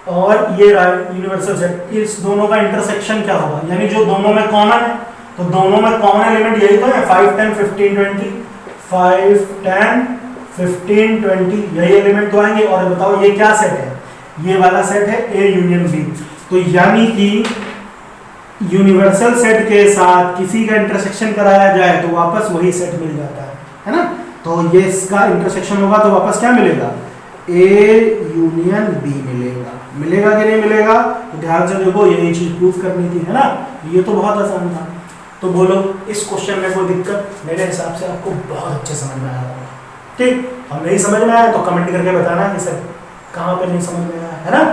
और ये यूनिवर्सल सेट, इस दोनों का इंटरसेक्शन क्या होगा, यानी जो दोनों में कॉमन है, तो दोनों में कॉमन एलिमेंट यही तो है, 5, 10, 15, 20, 5, 10, 15, 20 यही एलिमेंट तो आएंगे। और बताओ ये क्या सेट है, ये वाला सेट है ए यूनियन बी। तो यानी कि यूनिवर्सल सेट के साथ किसी का इंटरसेक्शन कराया जाए तो वापस वही सेट मिल जाता है ना। तो ये इसका इंटरसेक्शन होगा तो वापस क्या मिलेगा, ए यूनियन बी मिलेगा। मिलेगा कि नहीं मिलेगा, तो ध्यान से देखो, यही चीज प्रूफ करनी थी, है ना। ये तो बहुत आसान था। तो बोलो इस क्वेश्चन में कोई दिक्कत, मेरे हिसाब से आपको बहुत अच्छे समझ में आया होगा, ठीक। और नहीं समझ में आया तो कमेंट करके बताना कि सर कहाँ पे नहीं समझ में आया, है ना।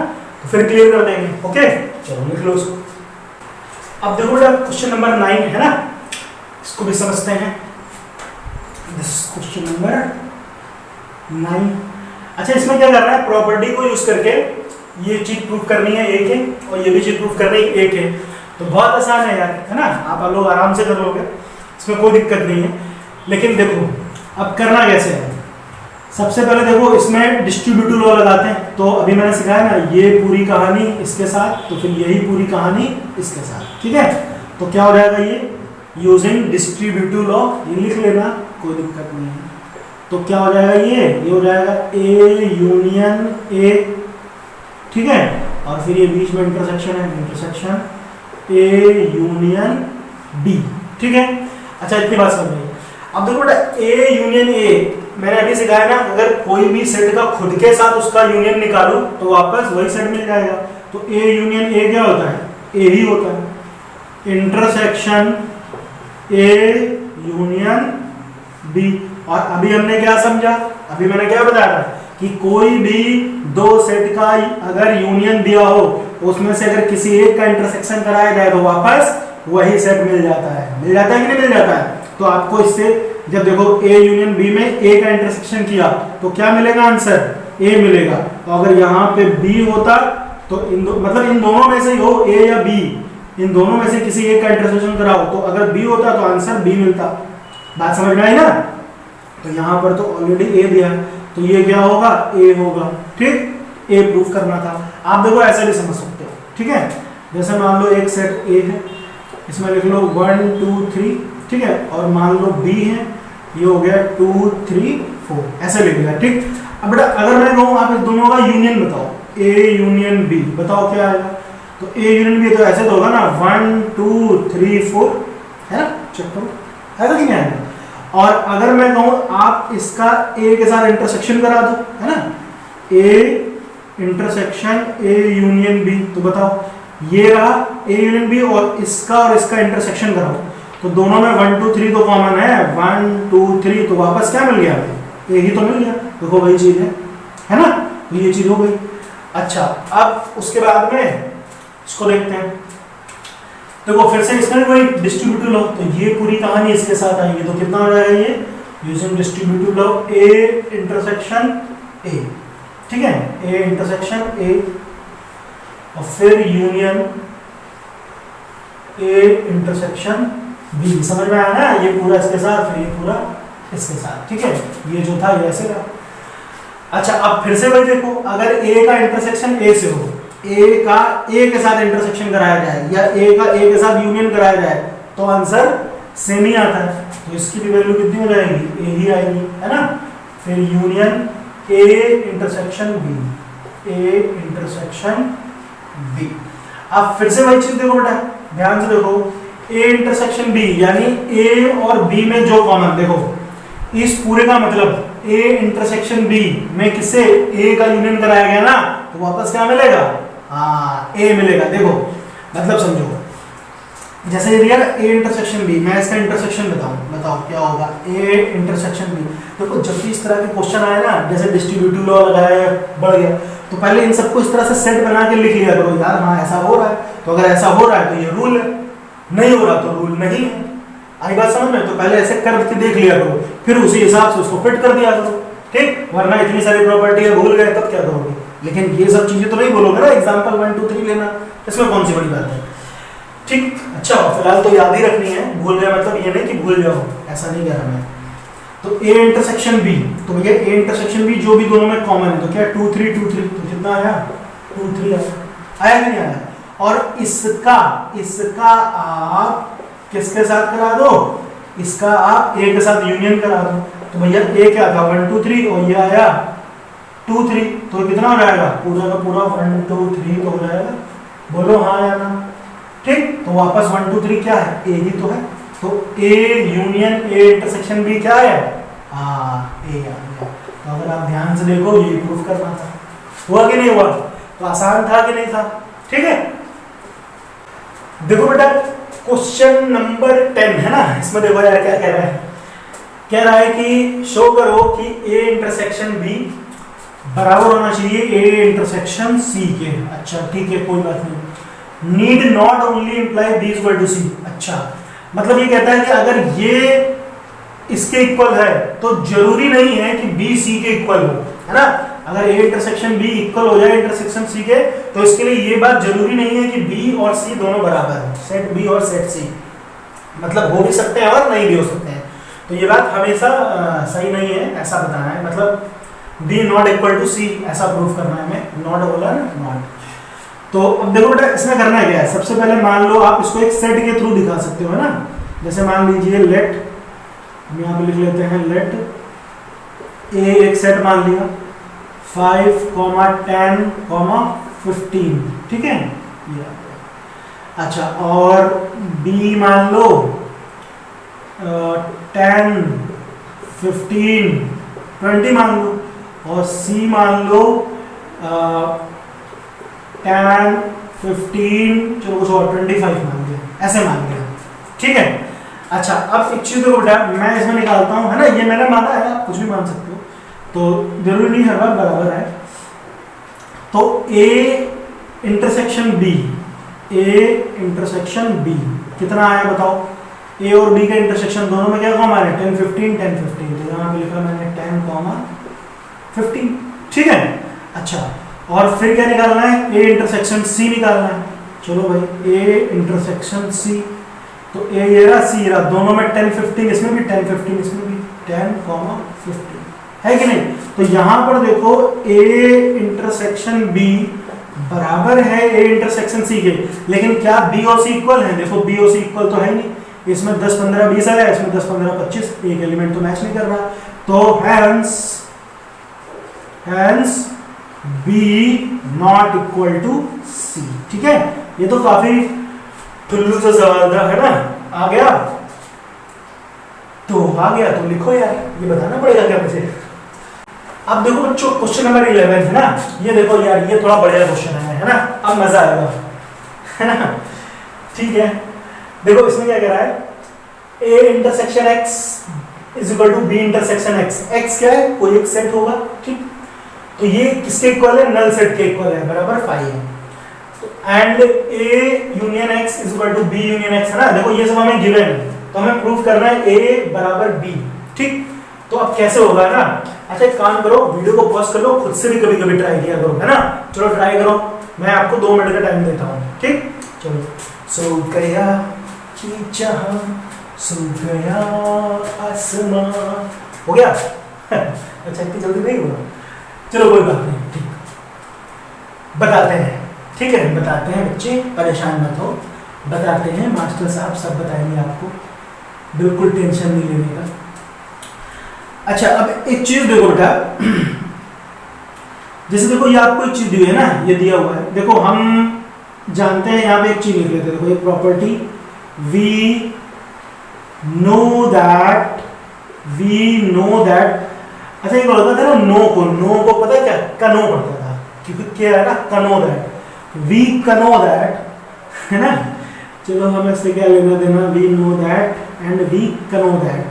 तो फिर क्लियर कर देंगे, ओके। चलो लिख लो इसको। अब देखो बेटा क्वेश्चन नंबर 9 है ना, इसको भी समझते हैं। This question number 9। अच्छा इसमें क्या करना है, प्रॉपर्टी को यूज करके ये चीज प्रूफ करनी है, एक है, और ये भी चीज प्रूफ करनी है, एक है। तो बहुत आसान है यार, है ना, आप लोग आराम से कर लोगे, इसमें कोई दिक्कत नहीं है। लेकिन देखो अब करना कैसे है, सबसे पहले देखो इसमें डिस्ट्रीब्यूटिव लॉ लगाते हैं। तो अभी मैंने सिखाया ना, ये पूरी कहानी इसके साथ, तो फिर यही पूरी कहानी इसके साथ, ठीक है। तो क्या हो जाएगा, यूजिंग डिस्ट्रीब्यूटिव लॉ, ये लिख लेना, कोई दिक्कत नहीं है। तो क्या हो जाएगा, ये हो जाएगा ए यूनियन ए, ठीक है, और फिर ये बीच में इंटरसेक्शन है, इंटरसेक्शन ए यूनियन बी, ठीक है। अच्छा इतनी बात समझ में। अब देखो बेटा ए यूनियन ए मैंने अभी सिखाया ना, अगर कोई भी सेट का खुद के साथ उसका यूनियन निकालूं तो वापस वही सेट मिल जाएगा। तो ए यूनियन ए क्या होता है, ए ही होता है, इंटरसेक्शन ए यूनियन बी। और अभी हमने क्या समझा, अभी मैंने क्या बताया कि कोई भी दो सेट का अगर यूनियन दिया हो, उसमें से अगर किसी एक का इंटरसेक्शन कराया जाए तो वापस वही सेट मिल जाता है। मिल जाता है कि नहीं मिल जाता है? तो आपको इससे जब देखो ए यूनियन बी में ए का इंटरसेक्शन किया तो क्या मिलेगा, आंसर ए मिलेगा। तो अगर यहाँ पे बी होता तो मतलब इन दोनों में से हो, ए या बी, इन दोनों में से किसी एक का इंटरसेक्शन कराओ तो अगर बी होता तो आंसर बी मिलता। बात समझ में आई ना? तो यहाँ पर तो ऑलरेडी ए दिया है तो ये क्या होगा, ए होगा, ठीक, ए प्रूफ करना था। आप देखो ऐसे भी समझ सकते हो, ठीक है। जैसे मान लो एक सेट ए है, इसमें लिख लो 1 2 3, ठीक है, और मान लो बी है, ये हो गया 2 3 4, ऐसे लिख दिया, ठीक। अब बेटा अगर मैं कहूँ आप इस दोनों का यूनियन बताओ, ए यूनियन बी, बताओ क्या आएगा। तो ए यूनियन बी तो ऐसे तो होगा ना 1 2 3 4, है ना, चेक करो आएगा कि नहीं आएगा। और अगर मैं कहूँ आप इसका ए के साथ इंटरसेक्शन करा दो, है ना, A intersection A union B, तो बताओ ये रहा ए यूनियन बी और इसका इंटरसेक्शन कराओ तो दोनों में 1 2 3 तो कॉमन है, 1 2 3, तो वापस क्या मिल गया, ए ही तो मिल गया। देखो वही चीज है ना, तो ये चीज हो गई। अच्छा अब उसके बाद में इसको देखते हैं, देखो फिर से इसमें वही डिस्ट्रीब्यूटिव लॉ, तो ये पूरी कहानी इसके साथ आएगी। तो कितना हो जाएगा ये, using distributive law A intersection ए, ठीक है, ए इंटरसेक्शन ए और फिर यूनियन ए इंटरसेक्शन बी। समझ में आया ना, ये पूरा इसके साथ, फिर ये पूरा इसके साथ, ठीक है, ये जो था ये ऐसे रहा। अच्छा अब फिर से वही देखो, अगर ए का इंटरसेक्शन ए से हो, ए का ए के साथ इंटरसेक्शन कराया जाए या ए का ए के साथ यूनियन कराया जाए तो आंसर सेम ही आता है। तो इसकी भी वैल्यू कितनी हो जाएगी, ए ही आएगी, है ना। फिर union A intersection B, A intersection B. अब फिर से वही चीज देखो बेटा, ध्यान से देखो, ए इंटरसेक्शन बी यानी ए और बी में जो कॉमन, देखो इस पूरे का मतलब ए इंटरसेक्शन बी में किससे ए का यूनियन कराया गया ना, तो वापस क्या मिलेगा, हाँ ए मिलेगा। देखो मतलब समझो, जैसे ये दिया ए इंटरसेक्शन बी, मैं इसका इंटरसेक्शन बताओ क्या होगा, ए इंटरसेक्शन बी। देखो जब भी इस तरह के क्वेश्चन आए ना, जैसे डिस्ट्रीब्यूटिव लॉ लगाया बढ़ गया, तो पहले इन सबको इस तरह से सेट बना के लिख लिया करो यार, हाँ ऐसा हो रहा है, तो अगर ऐसा हो रहा है तो ये रूल है, नहीं हो रहा तो रूल नहीं है। आई बात समझ में? तो पहले ऐसे कर के देख लिया करो, फिर उसी हिसाब से उसको फिट कर दिया करो, ठीक। वरना इतनी सारी प्रॉपर्टी है, भूल गए तब क्या करोगे। लेकिन ये सब चीजें तो नहीं बोलोगे ना, एग्जांपल 1 2 3 लेना, इसमें कौन सी बड़ी बात है, ठीक। अच्छा फिलहाल तो याद ही रखनी है, भूल गया मतलब ये नहीं कि भूल जाओ, ऐसा नहीं कह रहा मैं। तो ए इंटरसेक्शन बी, तो भैया ए इंटरसेक्शन बी जो भी दोनों में कॉमन है, तो क्या 2 3 2 3, तो कितना आया 2 3 आया कि नहीं आया। और इसका आप किसके साथ करा दो, इसका आप ए के साथ यूनियन करा दो, तो भैया ए क्या था 1 2 3 और ये आया 2 3, तो कितना हो जाएगा, पूरा का पूरा 1 2 3 तो हो जाएगा, बोलो हाँ या ना, ठीक। तो वापस 1 2 3 क्या है, ए ही तो है। तो A union A intersection B क्या है, हाँ ए आ गया। तो अगर आप ध्यान से देखो ये प्रूफ करना था, हुआ कि नहीं हुआ, तो आसान था कि नहीं था, ठीक है। देखो बेटा क्वेश्चन नंबर 10 है ना, इसमें देखो यार क्या कह रहा है कि शो करो कि ए इंटरसेक्शन बी बराबर होना चाहिए ए इंटरसेक्शन सी के। अच्छा ठीक है कोई बात नहीं, need not only imply B equal to C. अच्छा मतलब ये कहता है कि अगर ये इसके इक्वल है तो जरूरी नहीं है कि बी सी के इक्वल हो, है ना। अगर ए इंटरसेक्शन बी इक्वल हो जाए इंटरसेक्शन सी के, तो इसके लिए ये बात जरूरी नहीं है कि बी और सी दोनों बराबर है, सेट बी और सेट सी, मतलब हो भी सकते हैं और नहीं भी हो सकते हैं। तो ये बात हमेशा सही नहीं है, ऐसा बताना है, मतलब बी नॉट इक्वल टू सी ऐसा प्रूफ करना है हमें, नॉट बोला ना नॉट। तो अब देखो बेटा इसमें करना क्या है, सबसे पहले मान लो आप इसको एक सेट के थ्रू दिखा सकते हो, है ना। जैसे मान लीजिए लेट, हम यहाँ पे लिख लेते हैं लेट ए एक सेट मान लिया 5, 10, 15, ठीक है ये। अच्छा और बी मान लो 10, 15, 20 मान लो, और सी मान लो 10, 15, चलो कुछ और 25 मान लिया, ऐसे मान लिया, ठीक है। अच्छा अब एक चीज देखो बेटा, मैं इसमें निकालता हूँ, है ना, ये मैंने माना है, आप कुछ भी मान सकते हो, तो जरूरी नहीं हर बार बराबर है। तो A intersection B, A intersection B कितना आया बताओ। A और B का इंटरसेक्शन दोनों में क्या कॉमन है, 10, 15, 10, 15, तो यहाँ पे लिखा मैंने 10, 15, ठीक है। अच्छा और फिर क्या निकालना है, A इंटरसेक्शन C निकालना है। चलो भाई A इंटरसेक्शन C, तो A ये रहा C रहा, दोनों में 10, 15, इसमें भी 10, 15, इसमें भी 10, 15 है कि नहीं। तो यहां पर देखो A इंटरसेक्शन B बराबर है A इंटरसेक्शन C के, लेकिन क्या B और C इक्वल है, देखो B और C इक्वल तो है नहीं, इसमें 10, 15, 20 आया, इसमें 10, 15, 25, एक एलिमेंट तो मैच नहीं कर रहा, तो hence B not equal to C, ठीक है। ये तो काफी टुल्लू सा सवाल था, है ना, आ गया तो लिखो यार, ये बताना पड़ेगा क्या मुझे। अब देखो बच्चों क्वेश्चन नंबर 11 है ना, ये देखो यार ये थोड़ा बढ़िया क्वेश्चन है ना, अब मजा आएगा, है ना, ठीक है। देखो इसमें क्या कह रहा है, A intersection X is equal to B intersection X, X क्या है, कोई एक सेट होगा, ठीक, तो ये किसके इक्वल है, नल सेट के इक्वल है, बराबर फाई है। And A union X is equal to B union X, है ना, देखो ये सब हमें गिवन है, तो हमें प्रूव करना है A बराबर B, ठीक। तो अब कैसे होगा ना, अच्छा एक काम करो, वीडियो को पॉज कर लो, खुद से भी कभी कभी ट्राई किया करो, है ना, चलो ट्राई करो, मैं आपको 2 मिनट का टाइम देता हूँ, ठीक। चलो सो गया कि जहां, सो गया आसमां, हो गया अच्छा इतनी जल्दी नहीं हुआ, चलो कोई बात नहीं, ठीक, बताते हैं, ठीक है, बताते हैं बच्चे, परेशान मत हो, बताते हैं, मास्टर साहब सब बताएंगे आपको, बिल्कुल टेंशन नहीं लेने का। अच्छा अब एक चीज देखो बेटा, जैसे देखो ये आपको एक चीज दी है ना, ये दिया हुआ है, देखो हम जानते हैं, यहाँ पे एक चीज लिख लेते हैं, देखो एक प्रॉपर्टी, वी नो दैट, अच्छा एक बोलता था ना नो को पता है क्या, कनो पढ़ता था, क्योंकि क्या है ना, कनो दैट, वी कनो दैट, है ना, चलो हम इससे क्या लेना देना, we know that and we know that.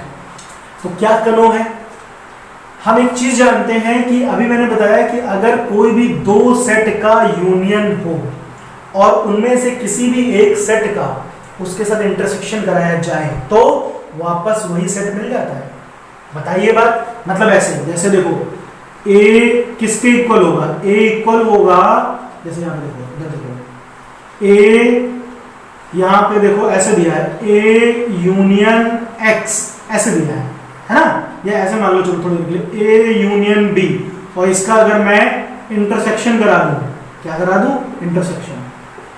तो क्या कनो है, हम एक चीज जानते हैं कि अभी मैंने बताया कि अगर कोई भी 2 सेट का यूनियन हो और उनमें से किसी भी एक सेट का उसके साथ इंटरसेक्शन कराया जाए तो वापस वही सेट मिल जाता है। बताइए बात, मतलब ऐसे जैसे देखो A किसके इक्वल होगा, A इक्वल होगा, जैसे यहाँ पे देखो, इधर देखो A यहाँ पे देखो ऐसे दिया है, A यूनियन X ऐसे दिया है ना, या ऐसे मान लो, चलो थोड़ी देर के लिए A यूनियन B, और इसका अगर मैं इंटरसेक्शन करा दूं, क्या करा दूं, इंटरसेक्शन,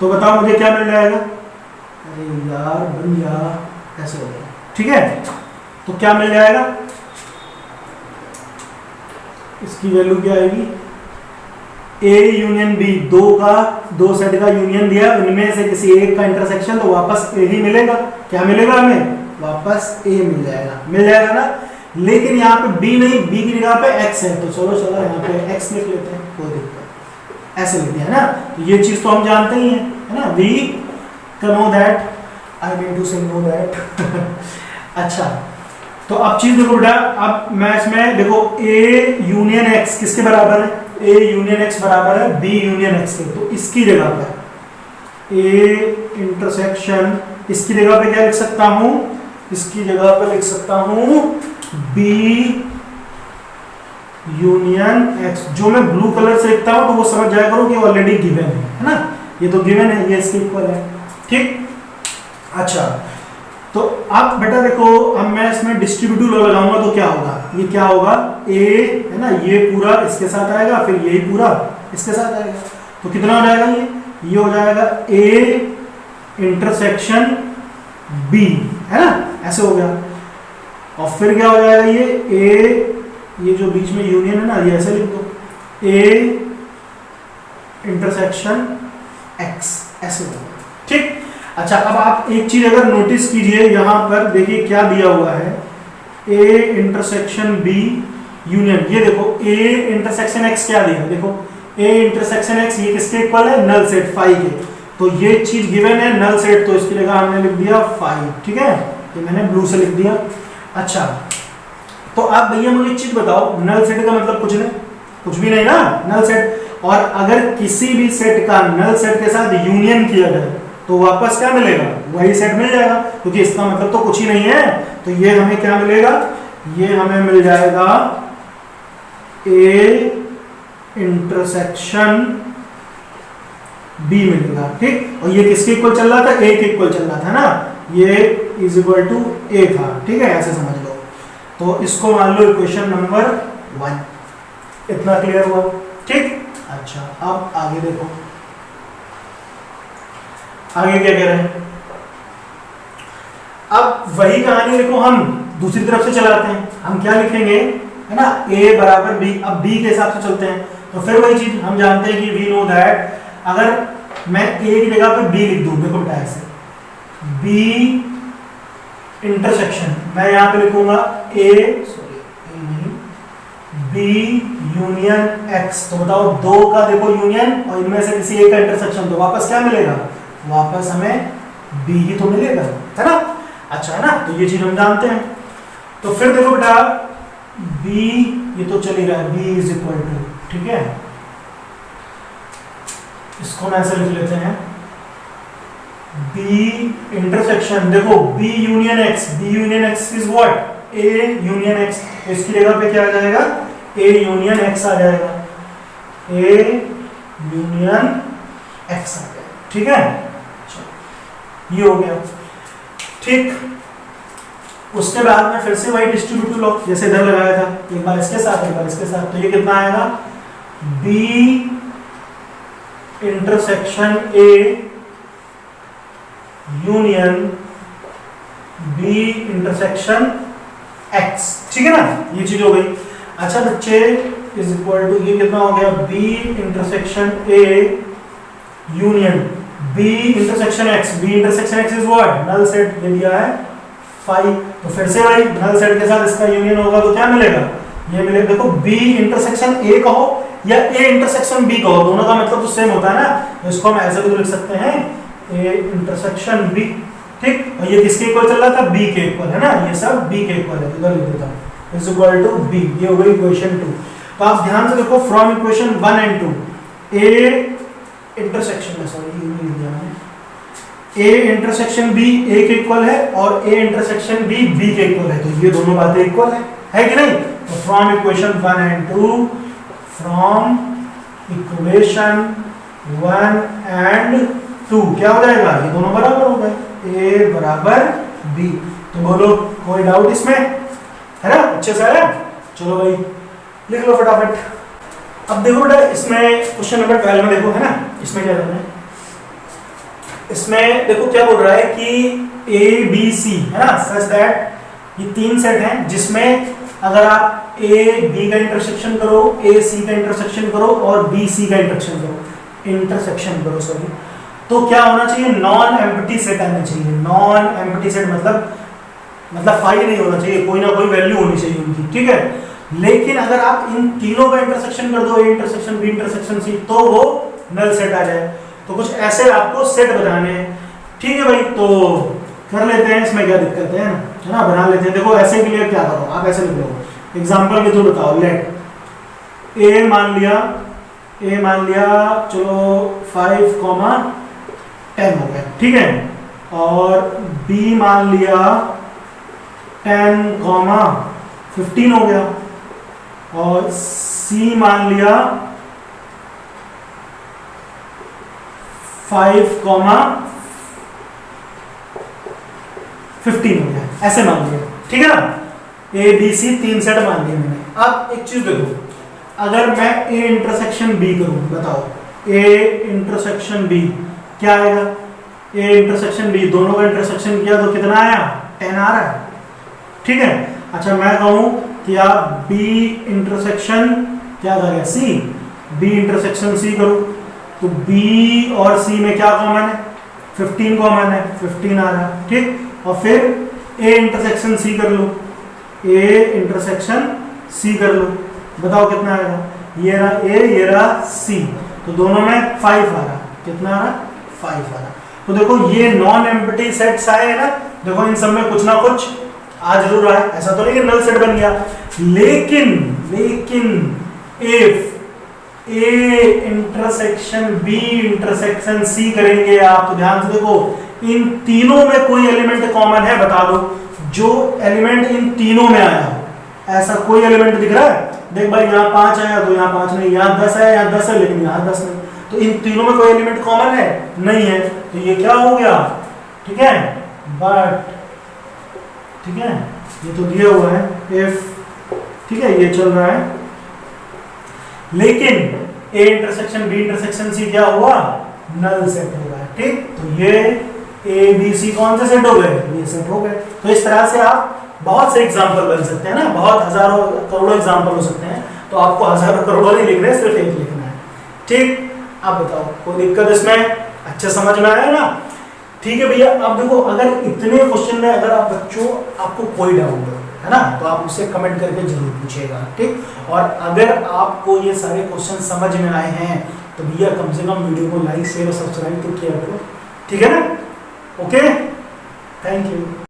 तो बताओ मुझे क्या मिल जाएगा, अरे यार बन जा, ऐसे हो गया, ठीक है। तो क्या मिल जाएगा, इसकी वैल्यू क्या आएगी, A यूनियन B, 2 सेट का यूनियन दिया, उनमें से किसी एक का इंटरसेक्शन, तो वापस A ही मिलेगा, क्या मिलेगा हमें, वापस A मिल जाएगा ना। लेकिन यहाँ पे B नहीं, B की जगह पे X है, तो चलो यहाँ पे X लिख लेते हैं, कोई दिक्कत, ऐसे लिख दिया है ना, तो ये चीज तो हम जानते ही हैं, है ना, we know that, I mean to say know that अच्छा तो अब चीज देखो बेटा, अब मैं इसमें देखो A यूनियन X किसके बराबर है, A यूनियन X बराबर है B यूनियन X के, तो इसकी जगह पे A इंटरसेक्शन, इसकी जगह पे क्या लिख सकता हूं, इसकी जगह पे लिख सकता हूं B यूनियन X, जो मैं ब्लू कलर से लिखता हूं तो वो समझ जाया करो कि ऑलरेडी गिवन है ना, ये तो गिवन है, ये इसके इक्वल है, ठीक। अच्छा तो अब बेटा देखो, अब मैं इसमें डिस्ट्रीब्यूटिव लॉ लगाऊंगा तो क्या होगा, ये क्या होगा, A है ना, ये पूरा इसके साथ आएगा, फिर यही पूरा इसके साथ आएगा, तो कितना हो जाएगा, ये हो जाएगा A इंटरसेक्शन बी, है ना, ऐसे हो गया। और फिर क्या हो जाएगा, ये जो बीच में यूनियन है ना, ये ऐसे लिख दो, ए इंटरसेक्शन एक्स, ऐसे हो गया, ठीक। अच्छा, अब आप एक चीज अगर नोटिस कीजिए, यहां पर देखिए क्या दिया हुआ है, ए इंटरसेक्शन बी यूनियन, ये देखो ए इंटरसेक्शन एक्स क्या दिया, देखो ए इंटरसेक्शन एक्स, ये किसके इक्वल है, नल सेट फाई के। तो ये चीज गिवन है नल सेट, तो इसकी जगह हमने लिख दिया फाई, ठीक है, ये मैंने ब्लू से लिख दिया। अच्छा, तो आप भैया मुझे एक चीज बताओ, नल सेट का मतलब कुछ नहीं, कुछ भी नहीं ना, नल सेट। और अगर किसी भी सेट का नल सेट के साथ यूनियन किया जाए तो वापस क्या मिलेगा, वही सेट मिल जाएगा, क्योंकि इसका मतलब तो कुछ ही नहीं है। तो ये हमें क्या मिलेगा, ये हमें मिल जाएगा ए इंटरसेक्शन बी मिलेगा, ठीक। और ये किसके इक्वल चल रहा था, ए के इक्वल चल रहा था ना, ये इज इक्वल टू ए था, ठीक है, ऐसे समझ लो। तो इसको मान लो इक्वेशन नंबर 1। इतना क्लियर हुआ, ठीक। अच्छा, अब आगे देखो, आगे क्या कह रहे हैं। अब वही कहानी देखो, हम दूसरी तरफ से चलाते हैं, हम क्या लिखेंगे, है ना, a बराबर b। अब b के हिसाब से चलते हैं, तो फिर वही चीज हम जानते हैं कि वी नो दैट, अगर मैं a की जगह पे b लिख दूं, देखो बेटा ऐसे, b इंटरसेक्शन, मैं यहां पे लिखूंगा b यूनियन x। तो बताओ, दो का देखो यूनियन और इनमें से किसी एक का इंटरसेक्शन, तो वापस क्या मिलेगा, वापस हमें b ही तो मिलेगा, है ना। अच्छा, है ना, तो ये चीज हम जानते हैं। तो फिर देखो बेटा, b ये तो चल ही रहा है, b इज इक्वल टू, ठीक है, इसको हम ऐसे लिख लेते हैं, b इंटरसेक्शन, देखो b union x is what, a union x। तो इसकी जगह पे क्या आ जाएगा, a यूनियन x आ जाएगा, a यूनियन x आ जाएगा, ठीक है। ये हो गया, ठीक। उसके बाद में फिर से वही डिस्ट्रीब्यूटिव लॉ जैसे इधर लगाया था, एक बार इसके साथ एक बार इसके साथ, तो ये कितना आएगा, b intersection a union b intersection x, ठीक है ना, ये चीज हो गई। अच्छा बच्चे, इज इक्वल टू, ये कितना हो गया, b intersection a union b intersection x, b intersection x is what, null set दे दिया है फाई। तो फिर से भाई नल सेट के साथ इसका यूनियन होगा तो क्या मिलेगा, ये मिलेगा, देखो b इंटरसेक्शन a कहो या a इंटरसेक्शन b कहो, दोनों का मतलब तो सेम होता है ना, तो इसको हम ऐसे भी लिख सकते हैं, a इंटरसेक्शन b, ठीक। और ये किसके इक्वल चल रहा था, b के इक्वल, है ना, ये सब b के इक्वल है, इधर लिख देता हूं, इज इक्वल टू b। ये हो गई इक्वेशन 2। तो आप ध्यान से देखो, from equation 1 and 2, a intersection में, सॉरी ये लिख दिया मैंने, a इंटरसेक्शन b a के इक्वल है और a इंटरसेक्शन b b के इक्वल है, तो ये दोनों बातें इक्वल है कि नहीं। तो from equation 1 and 2, from equation 1 and 2 क्या हो जाएगा, ये दोनों बराबर हो गए, a बराबर b। तो बोलो कोई डाउट इसमें, है ना, अच्छे से है। चलो भाई लिख लो फटाफट। अब देखो बेटा, इसमें क्वेश्चन नंबर 12 में देखो, है ना, इसमें क्या करना है, इसमें देखो क्या बोल रहा है कि a b c, है ना, सच दैट ये 3 सेट हैं जिसमें अगर आप a b का इंटरसेक्शन करो, a c का इंटरसेक्शन करो और b c का इंटरसेक्शन करो सॉरी, तो क्या होना चाहिए, नॉन एम्प्टी सेट आना चाहिए। नॉन एम्प्टी सेट मतलब फाई नहीं होना चाहिए, कोई ना कोई वैल्यू होनी चाहिए उनकी, ठीक है। लेकिन अगर आप इन तीनों का इंटरसेक्शन कर दो, a intersection b intersection c, तो वो नल सेट आ जाए। तो कुछ ऐसे आपको सेट बनाने हैं, ठीक है भाई। तो कर लेते हैं, इसमें क्या दिक्कत है ना, बना लेते हैं। देखो ऐसे के लिए क्या करो, आप ऐसे लिख लो, एग्जांपल के थ्रू बताओ। लेट a मान लिया चलो 5,10 हो गया, ठीक है, और b मान लिया 10,15 हो गया, और c मान लिया 5,15 हो गया, ऐसे मान लिया, ठीक है ना। ए बी सी 3 सेट मान लिए मैंने। अब एक चीज देखो, अगर मैं a इंटरसेक्शन b करूं, बताओ a इंटरसेक्शन b क्या आएगा, ए इंटरसेक्शन बी, दोनों का इंटरसेक्शन किया तो कितना आया 10 आ रहा है, ठीक है। अच्छा मैं कहूं कि आप बी इंटरसेक्शन क्या आ गया सी, बी इंटरसेक्शन सी करो तो बी और सी में क्या कॉमन है 15 कॉमन है, 15 आ रहा है, ठीक। और फिर ए इंटरसेक्शन सी कर लो, ए इंटरसेक्शन सी कर लो, बताओ कितना आएगा, ये रहा ए ये रहा सी, तो दोनों में 5 आ रहा, कितना आ रहा 5 आ रहा। तो देखो ये नॉन एम्प्टी सेट्स आए हैं ना, देखो इन सब में कुछ ना कुछ आ जरूर रहा है, ऐसा तो नहीं कि नल सेट बन गया। लेकिन if A intersection B intersection C करेंगे आप तो ध्यान से देखो इन तीनों में कोई एलिमेंट कॉमन है, बता दो जो एलिमेंट इन तीनों में आया हो, ऐसा कोई एलिमेंट दिख रहा है, देख भाई यहाँ 5 आया तो यहाँ 5 नहीं, यहाँ 10 है यहाँ 10 है लेकिन यहाँ 10 नहीं, तो इन तीनों में कोई एलिमेंट कॉमन है नहीं है, तो ये क्या हो गया, ठीक है। बट ठीक है ये तो दिया हुआ है इफ, ठीक है ये चल रहा है, लेकिन A intersection B intersection C क्या हुआ नल सेट हो गया, ठीक। तो ये ए बी सी कौन से सेट हो गए, ये सेट हो गए। तो इस तरह से आप बहुत से एग्जाम्पल बन सकते हैं ना, बहुत हजारों करोड़ों एग्जाम्पल हो सकते हैं, तो आपको हजारों करोड़ों नहीं लिखना है, सिर्फ एक लिखना है, ठीक। आप बताओ कोई दिक्कत इसमें, अच्छा समझ में आया ना, ठीक है भैया। अब देखो अगर इतने क्वेश्चन में अगर आप बच्चों आपको कोई डाउट है ना तो आप मुझसे कमेंट करके जरूर पूछिएगा, ठीक। और अगर आपको ये सारे क्वेश्चन समझ में आए हैं तो भैया कम से कम वीडियो को लाइक शेयर और सब्सक्राइब तो किया करो, ठीक है ना। Okay thank you.